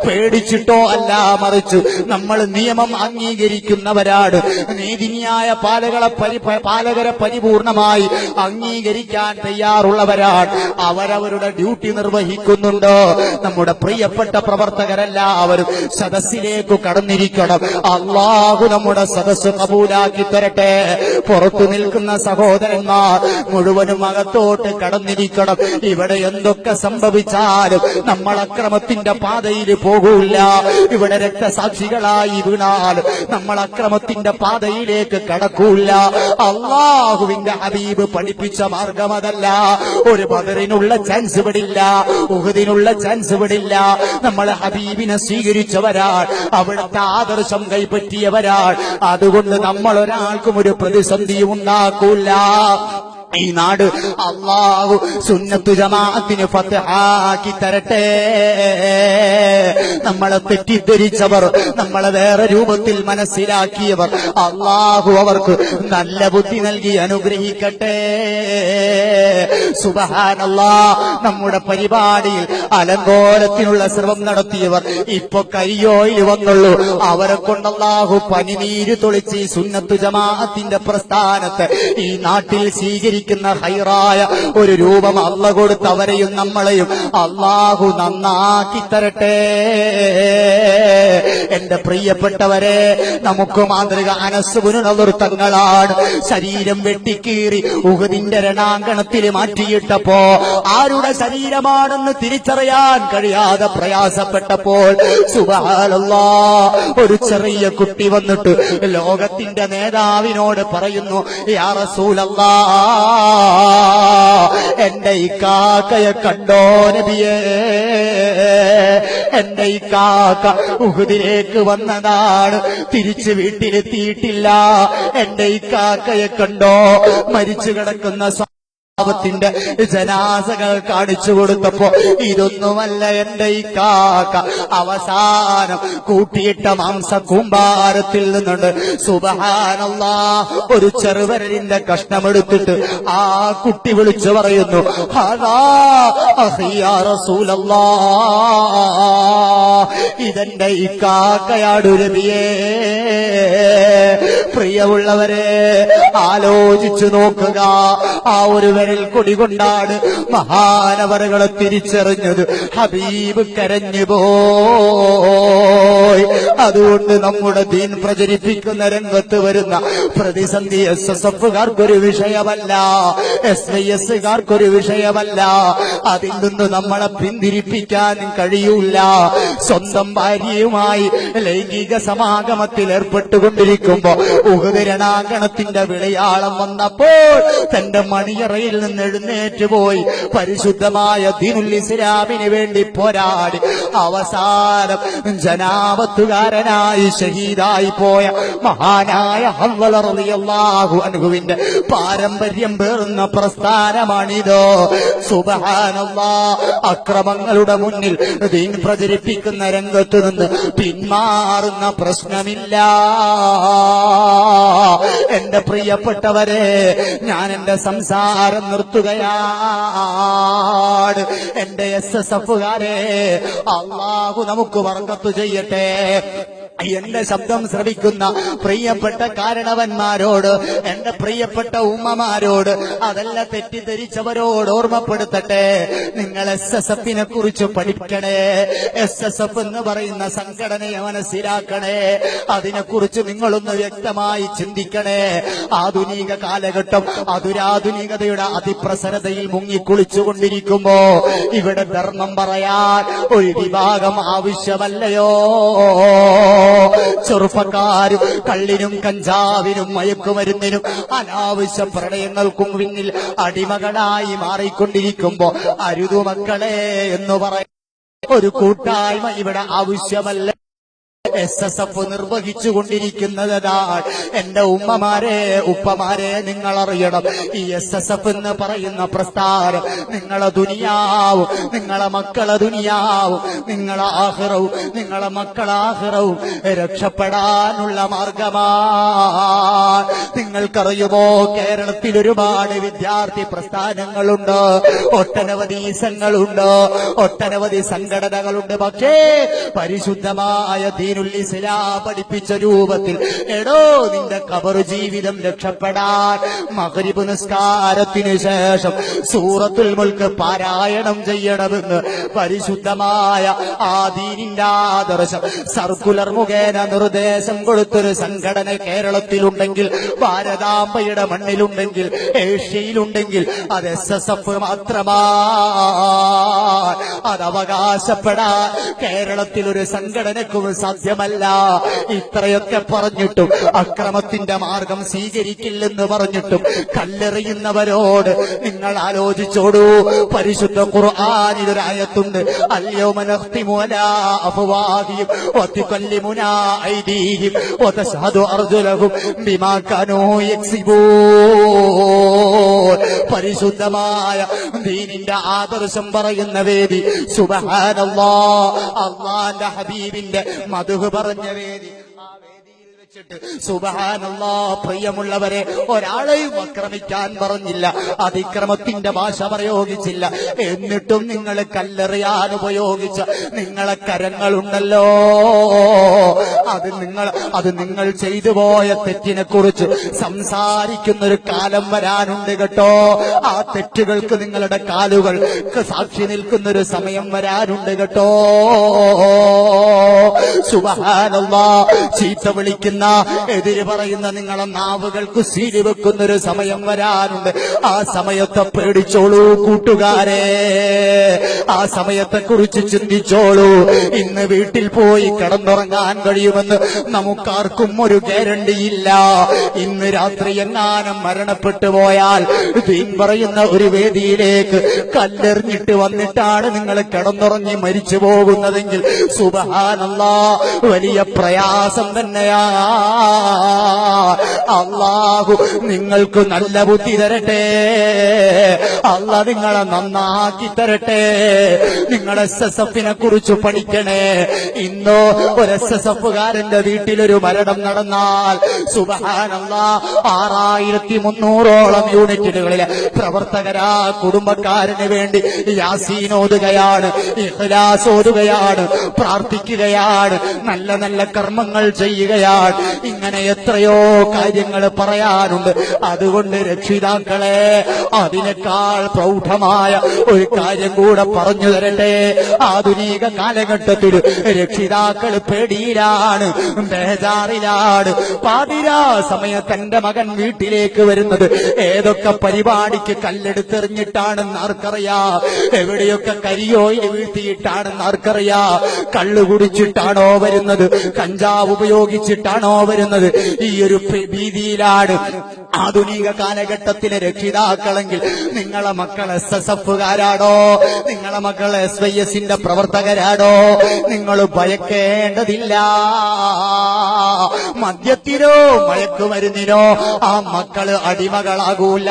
പേടിച്ചിട്ടോ അല്ല, മറിച്ച് നമ്മൾ നിയമം അംഗീകരിക്കുന്നവരാണ്. നീതിന്യായ പാലകരെ പരിപൂർണമായി അംഗീകരിക്കാൻ തയ്യാറുള്ളവരാണ്. അവരവരുടെ ഡ്യൂട്ടി നിർവഹിക്കുന്നുണ്ട്. നമ്മുടെ പ്രിയപ്പെട്ട പ്രവർത്തകരെല്ലാവരും സദസ്സിലേക്ക് കടന്നിരിക്കണം. അള്ളാഹു നമ്മുടെ സദസ്സ് കബൂലാക്കി തരട്ടെ. പുറത്തു നിൽക്കുന്ന സഹോദരന്മാർ മുഴുവനും അകത്തോട്ട് കടന്നിരിക്കണം. ഇവിടെ എന്തൊക്കെ സംഭവിച്ചാലും നമ്മൾ അക്രമത്തിന്റെ പാതയിൽ പോകൂല. ഇവിടെ രക്തസാക്ഷികളായി വീണാൽ നമ്മൾ അക്രമത്തിന്റെ പാതയിലേക്ക് കടക്കൂല. അള്ളാഹുവിന്റെ ഹബീബ് പഠിപ്പിച്ച മാർഗം അതല്ല. ഒരു ബദറിനുള്ള ചാൻസ് വിടില്ല, ഉഹദിനുള്ള ചാൻസ് വിടില്ല. നമ്മൾ ഹബീബിനെ സ്വീകരിച്ചവരാൾ, അവിടുത്തെ ആദർശം കൈപ്പറ്റിയവരാൾ. അതുകൊണ്ട് നമ്മൾ ഒരാൾക്കും ഒരു പ്രതിസന്ധിയും ഉണ്ടാക്കൂല. ഈ നാട് അല്ലാഹു സുന്നത്തു ജമാഅത്തിന് ഫത്ഹാക്കി തരട്ടെ. നമ്മളെ തെറ്റിദ്ധരിച്ചവർ, നമ്മളെ വേറെ രൂപത്തിൽ മനസ്സിലാക്കിയവർ, അല്ലാഹു അവർക്ക് നല്ല ബുദ്ധി നൽകി അനുഗ്രഹിക്കട്ടെ. സുബ്ഹാനല്ലാഹ്. നമ്മുടെ പരിപാടിയിൽ അലങ്കോലത്തിനുള്ള ശ്രമം നടത്തിയവർ ഇപ്പൊ കരിയോയിൽ വന്നുള്ളൂ. അവരെ കൊണ്ട് അല്ലാഹു പനിനീര് തൊളിച്ച് ഈ സുന്നത്തു ജമാഅത്തിന്റെ പ്രസ്ഥാനത്തെ ഈ നാട്ടിൽ സ്വീകരിക്കുന്ന ഹൈറായ ഒരു രൂപം അല്ലാഹു കൊടുത്ത് അവരെയും നമ്മളെയും അല്ലാഹു നന്നാക്കി തരട്ടെ. എന്റെ പ്രിയപ്പെട്ടവരെ, നമുക്ക് മാതൃക അനസ് ഇബ്നു നദർ തങ്ങളാണ്. ശരീരം വെട്ടിക്കീറി ഉഹദിന്റെ രണാങ്കണത്തിൽ മാറ്റിയിട്ടപ്പോ ആരുടെ ശരീരമാണെന്ന് തിരിച്ചറിയാൻ കഴിയാതെ പ്രയാസപ്പെട്ടപ്പോൾ സുബ്ഹാനല്ലാഹ്, ഒരു ചെറിയ കുട്ടി വന്നിട്ട് ലോകത്തിന്റെ നേതാവിനോട് പറയുന്നു, യാ റസൂലല്ലാഹ്, എന്റെ ഈ കാക്കയെ കണ്ടോ നബിയേ? എന്റെ ഈ കാക്ക ഉഹദിലേക്ക് വന്നതാണ്, തിരിച്ച് വീട്ടിലെത്തിയിട്ടില്ല. എന്റെ ഈ കാക്കയെ കണ്ടോ? മരിച്ചു കിടക്കുന്ന ത്തിന്റെ ജനാസകൾ കാണിച്ചു കൊടുത്തപ്പോ ഇതൊന്നുമല്ല എന്റെ ഈ കാക്ക, അവസാനം കൂട്ടിയിട്ട മാംസ കൂമ്പാരത്തിൽ നിന്നുണ്ട് സുബ്ഹാനല്ലാഹ് ഒരു ചെറുവരലിന്റെ കഷ്ണമെടുത്തിട്ട് ആ കുട്ടി വിളിച്ചു പറയുന്നു, ഹാദാ അഖീ യാ റസൂലല്ലാഹ്, ഇതെന്റെ ഈ കാക്കയാടു നബിയേ. പ്രിയമുള്ളവരെ, ആലോചിച്ചു നോക്കുക. ആ ഒരു വിരൽ കൊടി കൊണ്ടാണ് മഹാനവറുകളെ തിരിച്ചറിഞ്ഞത്. ഹബീബ് കരഞ്ഞു പോയി. അതുകൊണ്ട് നമ്മുടെ ദീൻ പ്രചരിപ്പിക്കുന്ന രംഗത്ത് വരുന്ന പ്രതിസന്ധി SSFകാർക്കൊരു വിഷയമല്ല, SYSകാർക്കൊരു വിഷയമല്ല. അതിൽ നിന്ന് നമ്മളെ പിന്തിരിപ്പിക്കാൻ കഴിയൂല. സ്വന്തം ഭാര്യയുമായി ലൈംഗിക സമാഗമത്തിൽ ഏർപ്പെട്ടുകൊണ്ടിരിക്കുമ്പോ ഉഹദ് രണാങ്കണത്തിന്റെ വിളയാളം വന്നപ്പോൾ തന്റെ മണിയറയിൽ നിന്ന് എഴുന്നേറ്റ് പോയി പരിശുദ്ധമായ ദീനുൽ ഇസ്ലാമിന് വേണ്ടി പോരാടി അവസാനം ജനാബത്തുകാരനായി ഷഹീദായി പോയ മഹാനായ ഹൻളല റളിയല്ലാഹു അൻഹുവിന്റെ പാരമ്പര്യം പേറുന്ന പ്രസ്ഥാനമാണിത്. സുബ്ഹാനല്ലാഹ്. അക്രമങ്ങളുടെ മുന്നിൽ ദീൻ പ്രചരിപ്പിക്കുന്ന രംഗത്ത് നിന്ന് പിന്മാറുന്ന പ്രശ്നമില്ല. എന്റെ പ്രിയപ്പെട്ടവരെ, ഞാൻ എന്റെ സംസാരം നിർത്തുകയാണ്. എന്റെ SSFകാരെ, അല്ലാഹു നമുക്ക് ബർക്കത്ത് ചെയ്യട്ടെ. എന്റെ ശബ്ദം ശ്രവിക്കുന്ന പ്രിയപ്പെട്ട കാരണവന്മാരോട്, എന്റെ പ്രിയപ്പെട്ട ഉമ്മമാരോട്, അതല്ല തെറ്റിദ്ധരിച്ചവരോട് ഓർമ്മപ്പെടുത്തട്ടെ, നിങ്ങൾ SSFനെ കുറിച്ച് പഠിക്കണേ. SSF എന്ന് പറയുന്ന സംഘടനയെ മനസ്സിലാക്കണേ. അതിനെക്കുറിച്ച് നിങ്ങളൊന്ന് വ്യക്തമായി ചിന്തിക്കണേ. ആധുനിക കാലഘട്ടം അതുരാധുനികതയുടെ അതിപ്രസരതയിൽ മുങ്ങിക്കുളിച്ചുകൊണ്ടിരിക്കുമ്പോ ഇവിടെ ധർമ്മം പറയാൻ ഒരു വിഭാഗം ആവശ്യമല്ലയോ? ചെറുപ്പക്കാരും കള്ളിനും കഞ്ചാവിനും മയക്കുമരുന്നിനും അനാവശ്യ പ്രണയങ്ങൾക്കും പിന്നിൽ അടിമകളായി മാറിക്കൊണ്ടിരിക്കുമ്പോ അരുതു മക്കളെ എന്ന് പറയും ഒരു കൂട്ടായ്മ ഇവിടെ ആവശ്യമല്ല. SSF നിർവഹിച്ചുകൊണ്ടിരിക്കുന്നതാണ്. എന്റെ ഉമ്മമാരെ, ഉപ്പമാരെ, നിങ്ങൾ അറിയണം, ഈ SSF എന്ന് പറയുന്ന പ്രസ്ഥാനം നിങ്ങളെ ദുനിയാവും, നിങ്ങളെ മക്കളെ ദുനിയാവും, നിങ്ങളെ ആഖിറവും, നിങ്ങളെ മക്കളെ ആഖിറവും രക്ഷപ്പെടാനുള്ള മാർഗമാണ്. നിങ്ങൾക്കറിയുമോ, കേരളത്തിൽ ഒരുപാട് വിദ്യാർത്ഥി പ്രസ്ഥാനങ്ങളുണ്ട്, ഒട്ടനവധി സംഘങ്ങളുണ്ട്, ഒട്ടനവധി സംഘടനകളുണ്ട്. പക്ഷേ പരിശുദ്ധമായ ദീനുൽ ഇസ്ലാം പഠിപ്പിച്ച രൂപത്തിൽ എടോ നിന്റെ ഖബർ ജീവിതം രക്ഷപ്പെടാൻ മഗ്രിബ് നിസ്കാരത്തിന് ശേഷം സൂറത്തുൽ മുൽക്ക് പാരായണം ചെയ്യണമെന്ന് പരിശുദ്ധമായ ആ ദീനിന്റെ ആദർശം സർക്കുലർ മുഖേന നിർദ്ദേശം കൊടുത്തൊരു സംഘടന കേരളത്തിലുണ്ടെങ്കിൽ, ഭാരതാംബയുടെ മണ്ണിലുണ്ടെങ്കിൽ, ഏഷ്യയിലുണ്ടെങ്കിൽ അത് SSF മാത്രമാണ്. അത് അവകാശപ്പെടാൻ കേരളത്തിൽ ഒരു സംഘടനക്കും സാധ്യമല്ല. സാധ്യമല്ല. ഇത്രയൊക്കെ പറഞ്ഞിട്ടും അക്രമത്തിന്റെ മാർഗം സ്വീകരിക്കില്ലെന്ന് പറഞ്ഞിട്ടും കല്ലെറിയുന്നവരോട് നിങ്ങൾ ആലോചിച്ചോടൂ. പരിശുദ്ധ ഖുർആനിൽ ഒരു ആയത്തുണ്ട്, അൽയൗമ നഖ്തിമു അലാ അഫ്വാഹിഹിം വതുകല്ലിമുനാ ഐദീഹിം വതശ്ഹദു അർജുലഹും ബിമാ കാനൂ യക്സിബൂൻ. പരിശുദ്ധമായ ദീനിന്റെ ആദർശം പറയുന്ന വേദി, സുബ്ഹാനല്ലാഹ്, അല്ലാഹുവിന്റെ ഹബീബിന്റെ മദ്ഹ് പറഞ്ഞ വേദി. സുബ്ഹാനല്ലാഹ്, പ്രിയമുള്ളവരെ, ഒരാളെയും ആക്രമിക്കാൻ പറഞ്ഞില്ല, അതിക്രമത്തിന്റെ ഭാഷ പ്രയോഗിച്ചില്ല. എന്നിട്ടും നിങ്ങൾ കല്ലെറിയാൻ ഉപയോഗിച്ച നിങ്ങളെ കരങ്ങളുണ്ടല്ലോ, അത് നിങ്ങൾ ചെയ്തു പോയ തെറ്റിനെ കുറിച്ച് സംസാരിക്കുന്നൊരു കാലം വരാനുണ്ട് കേട്ടോ. ആ തെറ്റുകൾക്ക് നിങ്ങളുടെ കാലുകൾക്ക് സാക്ഷി നിൽക്കുന്നൊരു സമയം വരാനുണ്ട് കേട്ടോ. സുബ്ഹാനല്ലാഹ്, ചീത്ത വിളിക്കുന്ന, എതിര് പറയുന്ന നിങ്ങളെ നാവുകൾക്ക് സീരി വെക്കുന്നൊരു സമയം വരാനുണ്ട്. ആ സമയത്തെ പേടിച്ചോളൂ കൂട്ടുകാരെ, ആ സമയത്തെ കുറിച്ച് ചിന്തിച്ചോളൂ. ഇന്ന് വീട്ടിൽ പോയി കിടന്നുറങ്ങാൻ കഴിയുമെന്ന് നമുക്കാർക്കും ഒരു ഗ്യാരണ്ടിയില്ല. ഇന്ന് രാത്രി എങ്ങാനും മരണപ്പെട്ടു പോയാൽ ദീൻ പറയുന്ന ഒരു വേദിയിലേക്ക് കല്ലെറിഞ്ഞിട്ട് വന്നിട്ടാണ് നിങ്ങൾ കിടന്നുറങ്ങി മരിച്ചു പോകുന്നതെങ്കിൽ സുബ്ഹാനല്ലാഹ്, വലിയ പ്രയാസം തന്നെയാ. അല്ലാഹു നിങ്ങൾക്ക് നല്ല ബുദ്ധി തരട്ടെ, അല്ലാഹ് നിങ്ങളെ നന്നാക്കി തരട്ടെ. നിങ്ങൾ SSFനെ കുറിച്ച് പഠിക്കണേ. ഇന്നോ ഒരു SSFകാരന്റെ വീട്ടിലൊരു മരണം നടന്നാൽ സുബ്ഹാനല്ലാഹ് 6300ഓളം യൂണിറ്റുകളിലെ പ്രവർത്തകരാ കുടുംബക്കാരന് വേണ്ടി യാസീൻ ഓതുകയാണ്, ഇഖ്ലാസ് ഓതുകയാണ്, പ്രാർത്ഥിക്കുകയാണ്, നല്ല നല്ല കർമ്മങ്ങൾ ചെയ്യുകയാണ്. ഇങ്ങനെ എത്രയോ കാര്യങ്ങൾ പറയാനുണ്ട്. അതുകൊണ്ട് രക്ഷിതാക്കളെ, അതിനേക്കാൾ പ്രൗഢമായ ഒരു കാര്യം കൂടെ പറഞ്ഞു തരട്ടെ. ആധുനിക കാലഘട്ടത്തിൽ രക്ഷിതാക്കൾ പേടിയിലാണ്, ബേജാറിലാണ്. പാതിരാ സമയത്ത് എന്റെ മകൻ വീട്ടിലേക്ക് വരുന്നത് ഏതൊക്കെ പരിപാടിക്ക് കല്ലെടുത്തെറിഞ്ഞിട്ടാണെന്ന് ആർക്കറിയാം, എവിടെയൊക്കെ കരിയോയിൽ വീഴ്ത്തിയിട്ടാണെന്ന് ആർക്കറിയാം. കള്ളു കുടിച്ചിട്ടാണോ വരുന്നത്, കഞ്ചാവ് ഉപയോഗിച്ചിട്ടാണോ വരുന്നത്? ഈ ഒരു ഭീതിയിലാണ് ആധുനിക കാലഘട്ടത്തിലെ രക്ഷിതാക്കളെങ്കിൽ നിങ്ങളെ മക്കൾ SSFകാരാണോ, നിങ്ങളെ മക്കൾ SYSന്റെ പ്രവർത്തകരാണോ? നിങ്ങൾ ഭയക്കേണ്ടതില്ല. മദ്യത്തിനോ മയക്കുമരുന്നിനോ ആ മക്കള് അടിമകളാകൂല.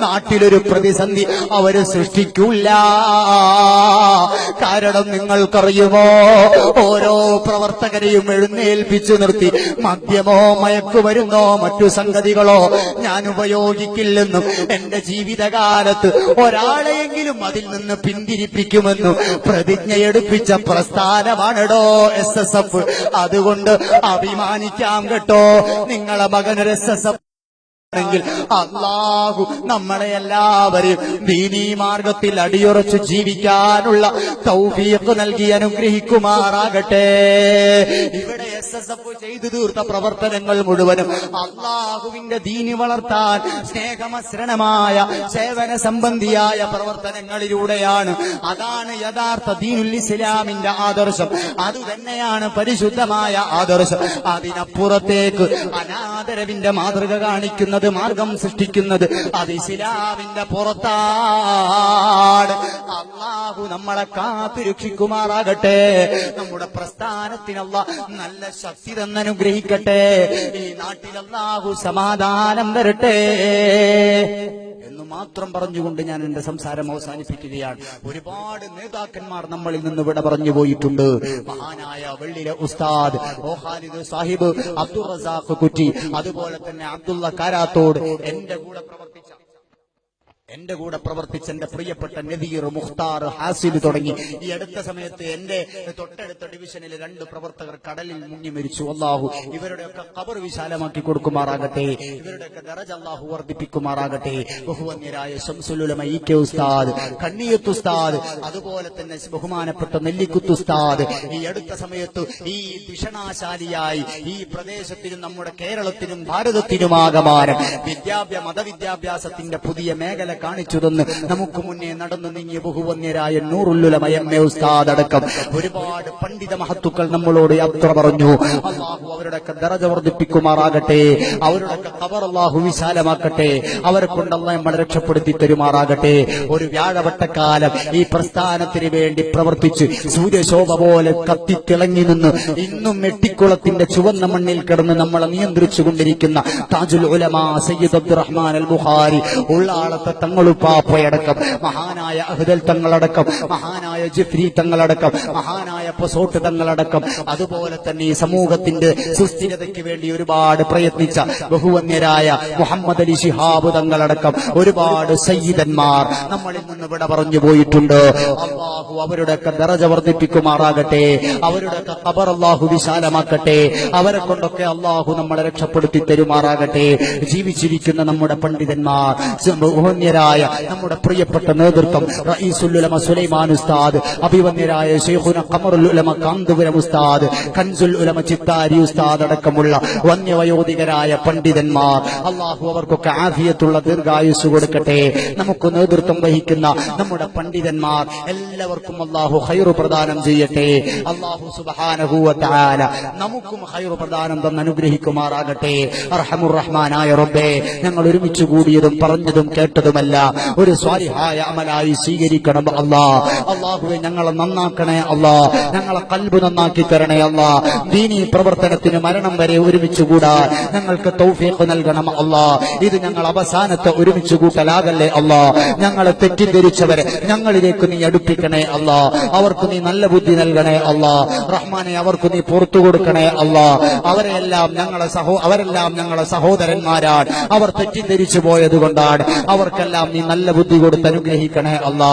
നാട്ടിലൊരു പ്രതിസന്ധി അവര് സൃഷ്ടിക്കൂല. കാരണം നിങ്ങൾക്കറിയുമോ, ഓരോ പ്രവർത്തകരെയും എഴുന്നേൽപ്പിച്ചു നിർത്തി മദ്യമോ മയക്കുമരുന്നോ മറ്റു സംഗതികളോ ഞാൻ ഉപയോഗിക്കില്ലെന്നും എന്റെ ജീവിതകാലത്ത് ഒരാളെയെങ്കിലും അതിൽ നിന്ന് പിന്തിരിപ്പിക്കുമെന്നും പ്രതിജ്ഞയെടുപ്പിച്ച പ്രസ്ഥാനമാണെടോ SSF. അതുകൊണ്ട് അഭിമാനിക്കാം കേട്ടോ. നിങ്ങളെ മകനൊരു SSF െങ്കിൽ അല്ലാഹു നമ്മളെ എല്ലാവരെയും ദീനീ മാർഗത്തിൽ അടിയുറച്ചു ജീവിക്കാനുള്ള തൗഫീഖ് നൽകി അനുഗ്രഹിക്കുമാറാകട്ടെ. ഇവിടെ SSF ചെയ്തു തീർത്ത പ്രവർത്തനങ്ങൾ മുഴുവനും അല്ലാഹുവിന്റെ ദീനി വളർത്താൻ സ്നേഹമസൃണമായ സേവന സംബന്ധിയായ പ്രവർത്തനങ്ങളിലൂടെയാണ്. അതാണ് യഥാർത്ഥ ദീനുൽ ഇസ്ലാമിന്റെ ആദർശം. അതുതന്നെയാണ് പരിശുദ്ധമായ ആദർശം. അതിനപ്പുറത്തേക്ക് അനാദരവിന്റെ മാതൃക കാണിക്കുന്ന മാർഗം സൃഷ്ടിക്കുന്നത് അത് ഇസ്ലാമിന്റെ പുറത്താണ്. അല്ലാഹു നമ്മളെ കാത്തു രക്ഷിക്കുമാറാകട്ടെ. നമ്മുടെ പ്രസ്ഥാനത്തിന് അല്ലാഹു നല്ല ശക്തി തന്നനുഗ്രഹിക്കട്ടെ. ഈ നാട്ടിൽ അല്ലാഹു സമാധാനം തരട്ടെ എന്ന് മാത്രം പറഞ്ഞുകൊണ്ട് ഞാൻ എന്റെ സംസാരം അവസാനിപ്പിക്കുകയാണ്. ഒരുപാട് നേതാക്കന്മാർ നമ്മളിൽ നിന്ന് വിട പറഞ്ഞു പോയിട്ടുണ്ട്. മഹാനായ വെള്ളിലെ ഉസ്താദ് ഓ ഖാലിദ് സാഹിബ്, അബ്ദുൾ റസാഖ് കുറ്റി, അതുപോലെ തന്നെ അബ്ദുള്ള കാരാത്തോട്, എന്റെ കൂടെ പ്രവർത്തിച്ച എന്റെ പ്രിയപ്പെട്ട നദീർ, മുഖ്താർ, ഹാസിദ് തുടങ്ങി ഈ അടുത്ത സമയത്ത് എന്റെ തൊട്ടടുത്ത ഡിവിഷനിലെ 2 പ്രവർത്തകർ കടലിൽ മുങ്ങി മരിച്ചു. അല്ലാഹു ഇവരുടെയൊക്കെ ഖബർ വിശാലമാക്കി കൊടുക്കുമാറാകട്ടെ. ഇവരുടെയൊക്കെ ദറജ അല്ലാഹു വർദ്ധിപ്പിക്കുമാറാകട്ടെ. ബഹുവന്യരായ ശംസുൽ ഉലമ ഇ.കെ. ഉസ്താദ്, കണ്ണിയത്ത് ഉസ്താദ്, അതുപോലെ തന്നെ ബഹുമാനപ്പെട്ട നെല്ലിക്കുത്ത് ഉസ്താദ് ഈ അടുത്ത സമയത്ത് ഈ ഭീഷണാശാലിയായി ഈ പ്രദേശത്തിനും നമ്മുടെ കേരളത്തിനും ഭാരതത്തിനുമാകമാനം മതവിദ്യാഭ്യാസത്തിന്റെ പുതിയ മേഖല കാണിച്ചു തന്ന് നമുക്ക് മുന്നേ നടന്നു നീങ്ങിയ ബഹുവന്യരായ നൂറുൽ ഉലമ എം.എ. ഉസ്താദ് അടക്കം ഒരുപാട് പണ്ഡിത മഹത്തുക്കൾ നമ്മളോട് യാത്ര പറഞ്ഞു. അള്ളാഹു അവരുടെയൊക്കെ ദറജ വർദ്ധിപ്പിക്കുമാറാകട്ടെ, അവരുടെയൊക്കെ ഖബർ അള്ളാഹു വിശാലമാക്കട്ടെ, അവരെ കൊണ്ട് അള്ളാഹു നമ്മളെ രക്ഷപ്പെടുത്തി തരുമാറാകട്ടെ. ഒരു വ്യാഴവട്ടക്കാലം ഈ പ്രസ്ഥാനത്തിന് വേണ്ടി പ്രവർത്തിച്ച് സൂര്യശോഭ പോലെ കത്തിത്തിളങ്ങി നിന്ന് ഇന്നും മെട്ടിക്കുളത്തിന്റെ ചുവന്ന മണ്ണിൽ കിടന്ന് നമ്മളെ നിയന്ത്രിച്ചു കൊണ്ടിരിക്കുന്ന താജുൽ ഉലമാ സയ്യിദ് അബ്ദുറഹ്മാൻ അൽ ബുഖാരി ഉള്ളാളത്തെ തങ്ങളുപ്പാപ്പയടക്കം, മഹാനായ അഹ്ദൽ തങ്ങളടക്കം, മഹാനായ ജിഫ്രി തങ്ങളടക്കം, മഹാനായ പൊസോട്ട് തങ്ങളടക്കം, അതുപോലെ തന്നെ ഈ സമൂഹത്തിന്റെ സുസ്ഥിരതയ്ക്ക് വേണ്ടി ഒരുപാട് പ്രയത്നിച്ച ബഹുവന്യരായ മുഹമ്മദ് അലി ശിഹാബ് തങ്ങളടക്കം ഒരുപാട് സയ്യിദന്മാർ നമ്മളിൽ നിന്ന് വിട പറഞ്ഞു പോയിട്ടുണ്ട്. അള്ളാഹു അവരുടെയൊക്കെ ദറജ വർദ്ധിപ്പിക്കുമാറാകട്ടെ, അവരുടെയൊക്കെ ഖബർ അള്ളാഹു വിശാലമാക്കട്ടെ, അവരെ കൊണ്ടൊക്കെ അള്ളാഹു നമ്മളെ രക്ഷപ്പെടുത്തി തരുമാറാകട്ടെ. ജീവിച്ചിരിക്കുന്ന നമ്മുടെ പണ്ഡിതന്മാർ, ബഹുവന്യരായ നമ്മുടെ പ്രിയപ്പെട്ട നേതൃത്വം റഈസുൽ ഉലമ സുലൈമാൻ ഉസ്താദ്, അഭിവന്യരായ ശൈഖുന ഖമറുൽ ഉലമ കാന്തപുരം ഉസ്താദ്, കൻസുൽ ഉലമ ചിത്താരി ഉസ്താദ് അടക്കമുള്ള വന്യവയോധികരായ പണ്ഡിതന്മാർ, അള്ളാഹു അവർക്കൊക്കെ ആഫിയത്തുള്ള ദീർഘായുസ് കൊടുക്കട്ടെ. നമുക്ക് നേതൃത്വം വഹിക്കുന്ന നമ്മുടെ പണ്ഡിതന്മാർ എല്ലാവർക്കും അള്ളാഹു ഖൈറു പ്രദാനം ചെയ്യട്ടെ. അള്ളാഹു സുബ്ഹാനഹു വ തആല നമുക്കും ഖൈറു പ്രദാനം തന്ന് അനുഗ്രഹിക്കുമാറാകട്ടെ. അർഹമുർ റഹ്മാനായ റബ്ബേ, ഞങ്ങൾ ഒരുമിച്ച് കൂടിയതും പറഞ്ഞതും കേട്ടതുമല്ല ഒരു സ്വാലിഹായ അമലായി സ്വീകരിക്കണം അല്ലാ. അള്ളാഹുവെ ഞങ്ങളെ നന്നാക്കണേ അല്ലാ, ഞങ്ങളെ ഖൽബ് നന്നാക്കി തരണേ അല്ലാ. ദീനീ പ്രവർത്തനത്തിന് മരണം വരെ ഒരുമിച്ച് കൂടാൻ ഞങ്ങൾക്ക് തൗഫീഖ് നൽകണം അല്ലാ. ഇത് ഞങ്ങൾ അവസാനത്തെ ഒരുമിച്ച് കൂട്ടലാകല്ലേ അല്ലാ. ഞങ്ങളെ തെറ്റിദ്ധരിച്ചവരെ ഞങ്ങളിലേക്ക് നീ അടുപ്പിക്കണേ അല്ലാ. അവർക്ക് നീ നല്ല ബുദ്ധി നൽകണേ അല്ലാ. റഹ്മാനെ, അവർക്ക് നീ പുറത്തു കൊടുക്കണേ അല്ലാ. അവരെല്ലാം ഞങ്ങളെ സഹോദരന്മാരാണ്. അവർ തെറ്റിദ്ധരിച്ചു പോയത് കൊണ്ടാണ്. അവർക്കെല്ലാം നീ നല്ല ബുദ്ധി കൊടുത്ത് അനുഗ്രഹിക്കണേ അല്ലാ.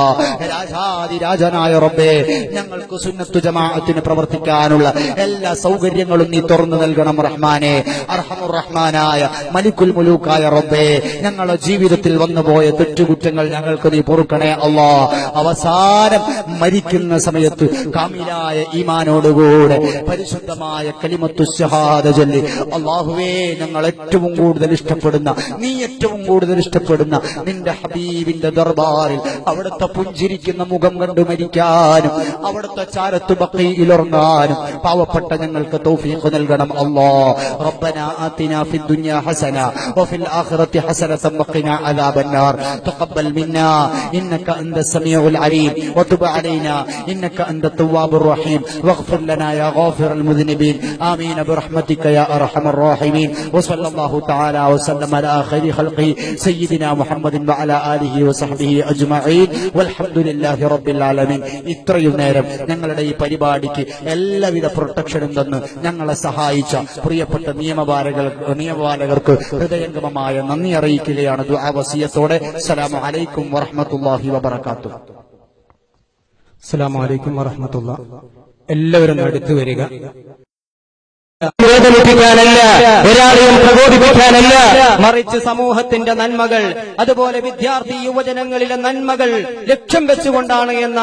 രാജാതിരാജനായ റബ്ബേ, ഞങ്ങൾക്ക് സുന്നത്തു ജമാഅത്തിന് പ്രവർത്തിക്കാനുള്ള എല്ലാ സൗകര്യങ്ങളും നീ തുറന്നു നൽകണം റഹ്മാനെ. അർഹമുർ റഹ്മാനായ മലിക്കുൽ മുലൂക്കായ റബ്ബേ, ഞങ്ങളുടെ ജീവിതത്തിൽ വന്നുപോയ തെറ്റുകുറ്റങ്ങൾ ഞങ്ങൾക്ക് നീ പൊറുക്കണേ അല്ലാ. അവസാനം മരിക്കുന്ന സമയത്ത് കാമിലായ ഈമാനോടുകൂടെ പരിശുദ്ധമായ കലിമത്തു ശഹാദ ചൊല്ലി അല്ലാഹുവേ, ഞങ്ങൾ ഏറ്റവും കൂടുതൽ ഇഷ്ടപ്പെടുന്ന, നീ ഏറ്റവും കൂടുതൽ ഇഷ്ടപ്പെടുന്ന നിന്റെ ഹബീബിന്റെ ദർബാറിൽ അവിടുത്തെ പുഞ്ചിരിക്കുന്ന മുഖം കണ്ടു മരിക്കാനും അവിടുത്തെ ചാരത്തു ബഖീഇലുറങ്ങാനും പാവപ്പെട്ട ഞങ്ങൾക്ക് തൗഫീഖ് നൽകണം അല്ലാ. റബ്ബനാ ആതിനാ ഫിദ് ദുനിയാ ഹസന വഫിൽ ആഖിറതി ഹസനതൻ വഖിനാ അദാബന്നാർ. തഖബ്ബൽ മിന്നാ ഇന്നക അൻതസ് സമീഉൽ അലീം വതുബ് അലൈനാ ഇന്നക അൻതത് തവ്വാബുർ റഹീം വഗ്ഫിർ ലനാ യാ ഗാഫിറൽ മുദ്നിബീൻ. ആമീൻ ബിറഹ്മതിക യാ അർഹമർ റഹീമീൻ. വസല്ലല്ലാഹു തആല വസല്ലമ അലാ ഖൈരി ഖൽഖി സയ്യിദിനാ മുഹമ്മദിൻ വഅലാ ആലിഹി വസഹ്ബിഹി അജ്മഈൻ വൽഹംദുലില്ലാഹി റബ്ബിൽ ആലമീൻ. ഇത്രയും നേരം ഞങ്ങളുടെ ഈ പരിപാടിക്ക് എല്ലാവിധ പ്രൊട്ടക്ഷനും തന്ന് ഞങ്ങളെ സഹായിച്ച പ്രിയപ്പെട്ട നിയമപാലകർക്ക് ഹൃദയംഗമമായ നന്ദി അറിയിക്കുകയാണ് ദുആ വസിയത്തോടെ. അസ്സലാമു അലൈക്കും വറഹ്മത്തുള്ളാഹി വബറകാതുഹു. അസ്സലാമു അലൈക്കും വറഹ്മത്തുള്ളാഹി. എല്ലാവരും അടുത്തു വരിക. വേദനിപ്പിക്കാനല്ല, ഒരാളെയും പ്രകോപിപ്പിക്കാനല്ല, മറിച്ച് സമൂഹത്തിന്റെ നന്മകൾ, അതുപോലെ വിദ്യാർത്ഥി യുവജനങ്ങളിലെ നന്മകൾ ലക്ഷ്യം വെച്ചുകൊണ്ടാണ് എന്ന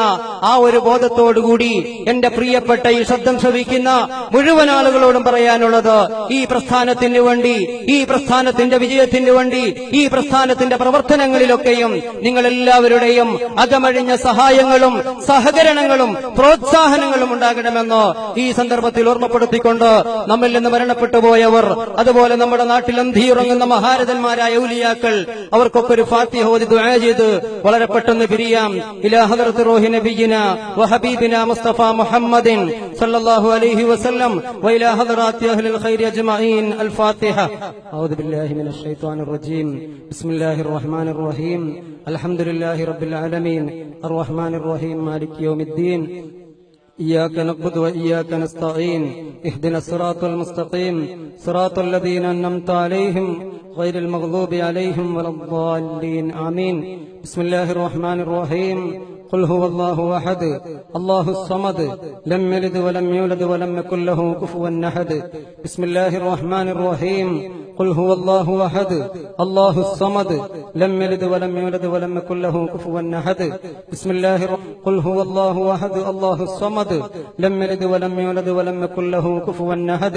ആ ഒരു ബോധത്തോടുകൂടി എന്റെ പ്രിയപ്പെട്ട ഈ ശബ്ദം ശ്രവിക്കുന്ന മുഴുവൻ ആളുകളോടും പറയാനുള്ളത്, ഈ പ്രസ്ഥാനത്തിന് വേണ്ടി, ഈ പ്രസ്ഥാനത്തിന്റെ വിജയത്തിന് വേണ്ടി, ഈ പ്രസ്ഥാനത്തിന്റെ പ്രവർത്തനങ്ങളിലൊക്കെയും നിങ്ങളെല്ലാവരുടെയും അകമഴിഞ്ഞ സഹായങ്ങളും സഹകരണങ്ങളും പ്രോത്സാഹനങ്ങളും ഉണ്ടാകണമെന്ന് ഈ സന്ദർഭത്തിൽ ഓർമ്മപ്പെടുത്തിക്കൊണ്ട് നമ്മിൽ നിന്ന് മരണപ്പെട്ടു പോയവർ, അതുപോലെ നമ്മുടെ നാട്ടിൽ അന്തിയുറങ്ങുന്ന മഹാരഥന്മാരായ ഔലിയാക്കൾ, അവർക്കൊക്കെ ഒരു ഫാത്തിഹ ഓതി ദുആ ചെയ്ത് വളരെ പെട്ടെന്ന് പിരിയാം. ഇലാ ഹദ്റത്തി റൂഹി നബിയിന വഹബീബിന മുസ്തഫ മുഹമ്മദിൻ സല്ലല്ലാഹു അലൈഹി വസല്ലം വഇലാ ഹദ്റാത്തി അഹ്ലിൽ ഖൈരി അജ്മഈൻ. അൽ ഫാത്തിഹ. അഊദു ബില്ലാഹി മിനശ് ശൈത്വാനിർ റജീം. ബിസ്മില്ലാഹിർ റഹ്മാനിർ റഹീം. അൽഹംദുലില്ലാഹി റബ്ബിൽ ആലമീൻ. അർറഹ്മാനിർ റഹീം. മാലികി യൗമിദ്ദീൻ. إياك نعبد وإياك نستعين. اهدنا الصراط المستقيم صراط الذين أنعمت عليهم غير المغضوب عليهم ولا الضالين. آمين. بسم الله الرحمن الرحيم. قل هو الله أحد الله الصمد لم يلد ولم يولد ولم يكن له كفوا أحد بسم الله الرحمن الرحيم قل هو الله أحد الله الصمد لم يلد ولم يولد ولم يكن له كفوا أحد بسم الله قل هو الله أحد الله الصمد لم يلد ولم يولد ولم يكن له كفوا أحد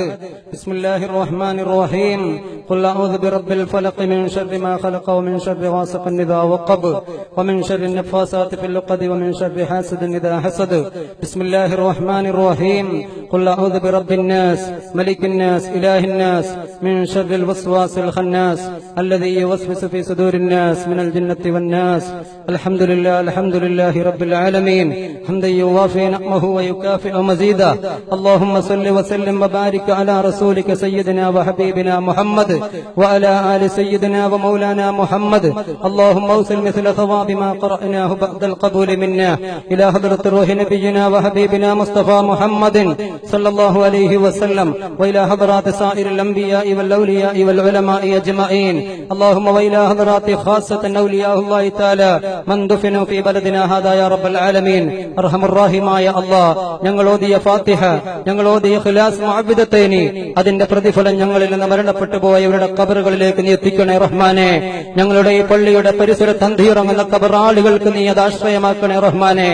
بسم الله الرحمن الرحيم قل أعوذ برب الفلق من شر ما خلق ومن شر غاسق إذا وقب ومن شر النفاثات في العقد ومن شر حاسد إذا حسد بسم الله الرحمن الرحيم قل أعوذ برب الناس ملك الناس إله الناس من شر الوسواس الخناس الذي يوسوس في صدور الناس من الجنة والناس الحمد لله رب العالمين حمدا يوافي نعمه ويكافئ مزيدا اللهم صل وسلم وبارك على رسولك سيدنا وحبيبنا محمد وعلى آل سيدنا ومولانا محمد اللهم اوصل مثل ثواب ما قرأناه بعد القبول منا إلى حضرة روح نبينا وحبيبنا مصطفى محمد صلى الله عليه وسلم وإلى حضرات سائر الأنبياء والأولياء والعلماء أجمعين اللهم وإلى حضرات خاصة أولياء الله تعالى من دفنوا في بلدنا هذا يا رب العالمين أرحم الراحمين يا الله ഞങ്ങൾ ഓതിയ ഫാത്തിഹ ഞങ്ങൾ ഓതിയ ഖിലാസ് മുഅവ്വിദത്തൈനി അതിന്റെ പ്രതിഫലം ഞങ്ങളിൽ നിന്ന് മരണപ്പെട്ടു പോയവരുടെ ഖബറുകളിലേക്ക് നീ എത്തിക്കണേ റഹ്മാനെ ഞങ്ങളുടെ ഈ പള്ളിയുടെ പരിസരത്ത് അന്തിയിറങ്ങുന്ന ഖബറാളികൾക്ക് നീ അത് ആശ്രയമാക്കണേ റഹ്മാനെ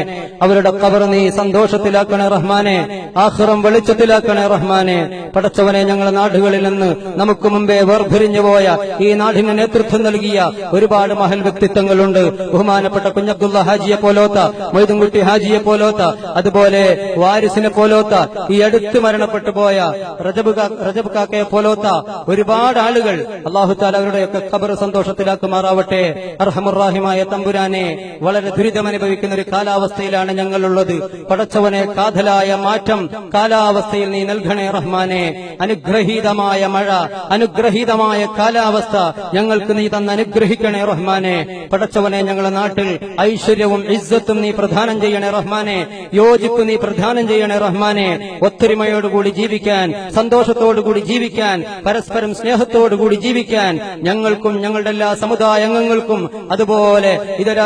അവരുടെ ഖബർ നീ സന്തോഷത്തിലാക്കണേ റഹ്മാനെ ആഖിറം വെളിച്ചത്തിലാക്കണേ റഹ്മാനെ പടച്ചവനെ ഞങ്ങളുടെ നാടുകളിൽ നിന്ന് നമുക്ക് മുമ്പേ വേർപിരിഞ്ഞു പോയ ഈ നാടിന് നേതൃത്വം നൽകിയ ഒരുപാട് മഹൽ വ്യക്തിത്വങ്ങളുണ്ട് ബഹുമാനപ്പെട്ട കുഞ്ഞബ്ദുള്ള ഹാജിയെ പോലോത്ത മൊയ്തുംകുട്ടി ഹാജിയെ പോലോത്ത അതുപോലെ വാരിസിനെ പോലോത്ത ഈ അടുത്ത് മരണപ്പെട്ടു പോയ റജബ് കാക്കയെ പോലോത്ത ഒരുപാട് ആളുകൾ അല്ലാഹു തആല അവരുടെയൊക്കെ ഖബർ സന്തോഷത്തിലാക്കുമാറാവട്ടെ അർഹമുർ-റഹീമായ തമ്പുരാനെ വളരെ ദുരിതമനുഭവിക്കുന്ന ഒരു കാലാവസ്ഥയിലാണ് ഞങ്ങളുള്ളത് പടച്ചവനെ കാതലായ മാറ്റം കാലാവസ്ഥയിൽ നീ നൽകണേ റഹ്മാനെ അനുഗ്രഹീതമായ മഴ അനുഗ്രഹീതമായ കാലാവസ്ഥ ഞങ്ങൾക്ക് നീ തന്ന് അനുഗ്രഹിക്കണേ റഹ്മാനെ പടച്ചവനെ ഞങ്ങളുടെ നാട്ടിൽ ഐശ്വര്യവും ഇസ്സത്തും നീ പ്രദാനം ചെയ്യണേ റഹ്മാനെ യോജിപ്പ് നീ പ്രദാനം ചെയ്യണേ റഹ്മാനെ ഒത്തൊരുമയോടുകൂടി ജീവിക്കാൻ സന്തോഷത്തോടുകൂടി ജീവിക്കാൻ പരസ്പരം സ്നേഹത്തോടുകൂടി ജീവിക്കാൻ ഞങ്ങൾക്കും ഞങ്ങളുടെ എല്ലാ സമുദായ അംഗങ്ങൾക്കും അതുപോലെ ഇതര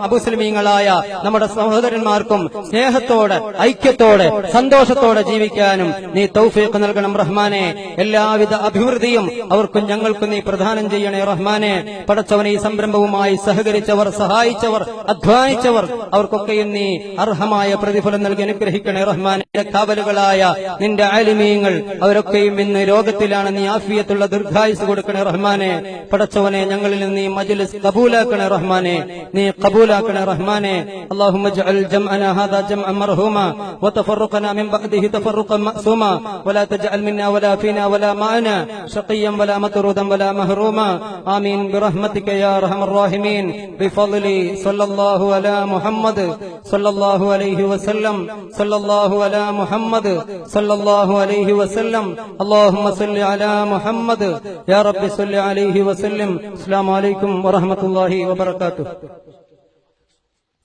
അമുസ്ലിമീങ്ങളായ നമ്മുടെ സഹോദരന്മാർക്കും സ്നേഹത്തോടെ ഐക്യത്തോടെ സന്തോഷത്തോടെ ജീവിക്കാനും നീ തൗഫീഖ് നൽകണം റഹ്മാനെ എല്ലാവിധ അഭിവൃദ്ധിയും അവർക്കും ഞങ്ങൾക്കും നീ പ്രദാനം ചെയ്യണേ റഹ്മാനെ പടച്ചവനെ ഈ സംരംഭവുമായി സഹകരിച്ചവർ സഹായിച്ചവർ അധ്വാനിച്ചവർ അവർക്കൊക്കെയും നീ അർഹമായ പ്രതിഫലം നൽകി അനുഗ്രഹിക്കണേ റഹ്മാനെ കാവലുകളായ നിന്റെ ആലിമീങ്ങൾ അവരൊക്കെയും ഇന്ന് രോഗത്തിലാണ് നീ ആഫിയത്തുള്ള ദീർഘായുസ് കൊടുക്കണേ റഹ്മാനെ പടച്ചവനെ ഞങ്ങളിൽ നിന്ന് നീ മജ്ലിസ് കബൂലാക്കണേ റഹ്മാനെ നീ കബൂലാക്കണേ റഹ്മാനെ اللهم اجعل جمعنا هذا جمعا مرحوما وتفرقنا من بعده تفرقا معصوما ولا تجعل منا ولا فينا ولا معنا شقيا ولا مطرودا ولا محروما آمين برحمتك يا ارحم الراحمين بفضل صلى الله على محمد صلى الله عليه وسلم صلى الله على محمد صلى الله عليه وسلم اللهم صل على محمد يا رب صل عليه وسلم السلام عليكم ورحمة الله وبركاته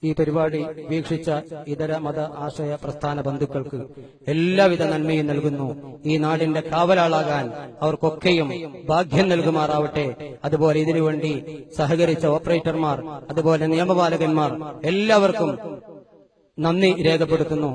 ഈ പരിപാടി വീക്ഷിച്ച ഇതര മത ആശയ പ്രസ്ഥാന ബന്ധുക്കൾക്ക് എല്ലാവിധ നന്മയും നൽകുന്നു ഈ നാടിന്റെ കാവലാളാകാൻ അവർക്കൊക്കെയും ഭാഗ്യം നൽകുമാറാവട്ടെ അതുപോലെ ഇതിനുവേണ്ടി സഹകരിച്ച ഓപ്പറേറ്റർമാർ അതുപോലെ നിയമപാലകന്മാർ എല്ലാവർക്കും നന്ദി രേഖപ്പെടുത്തുന്നു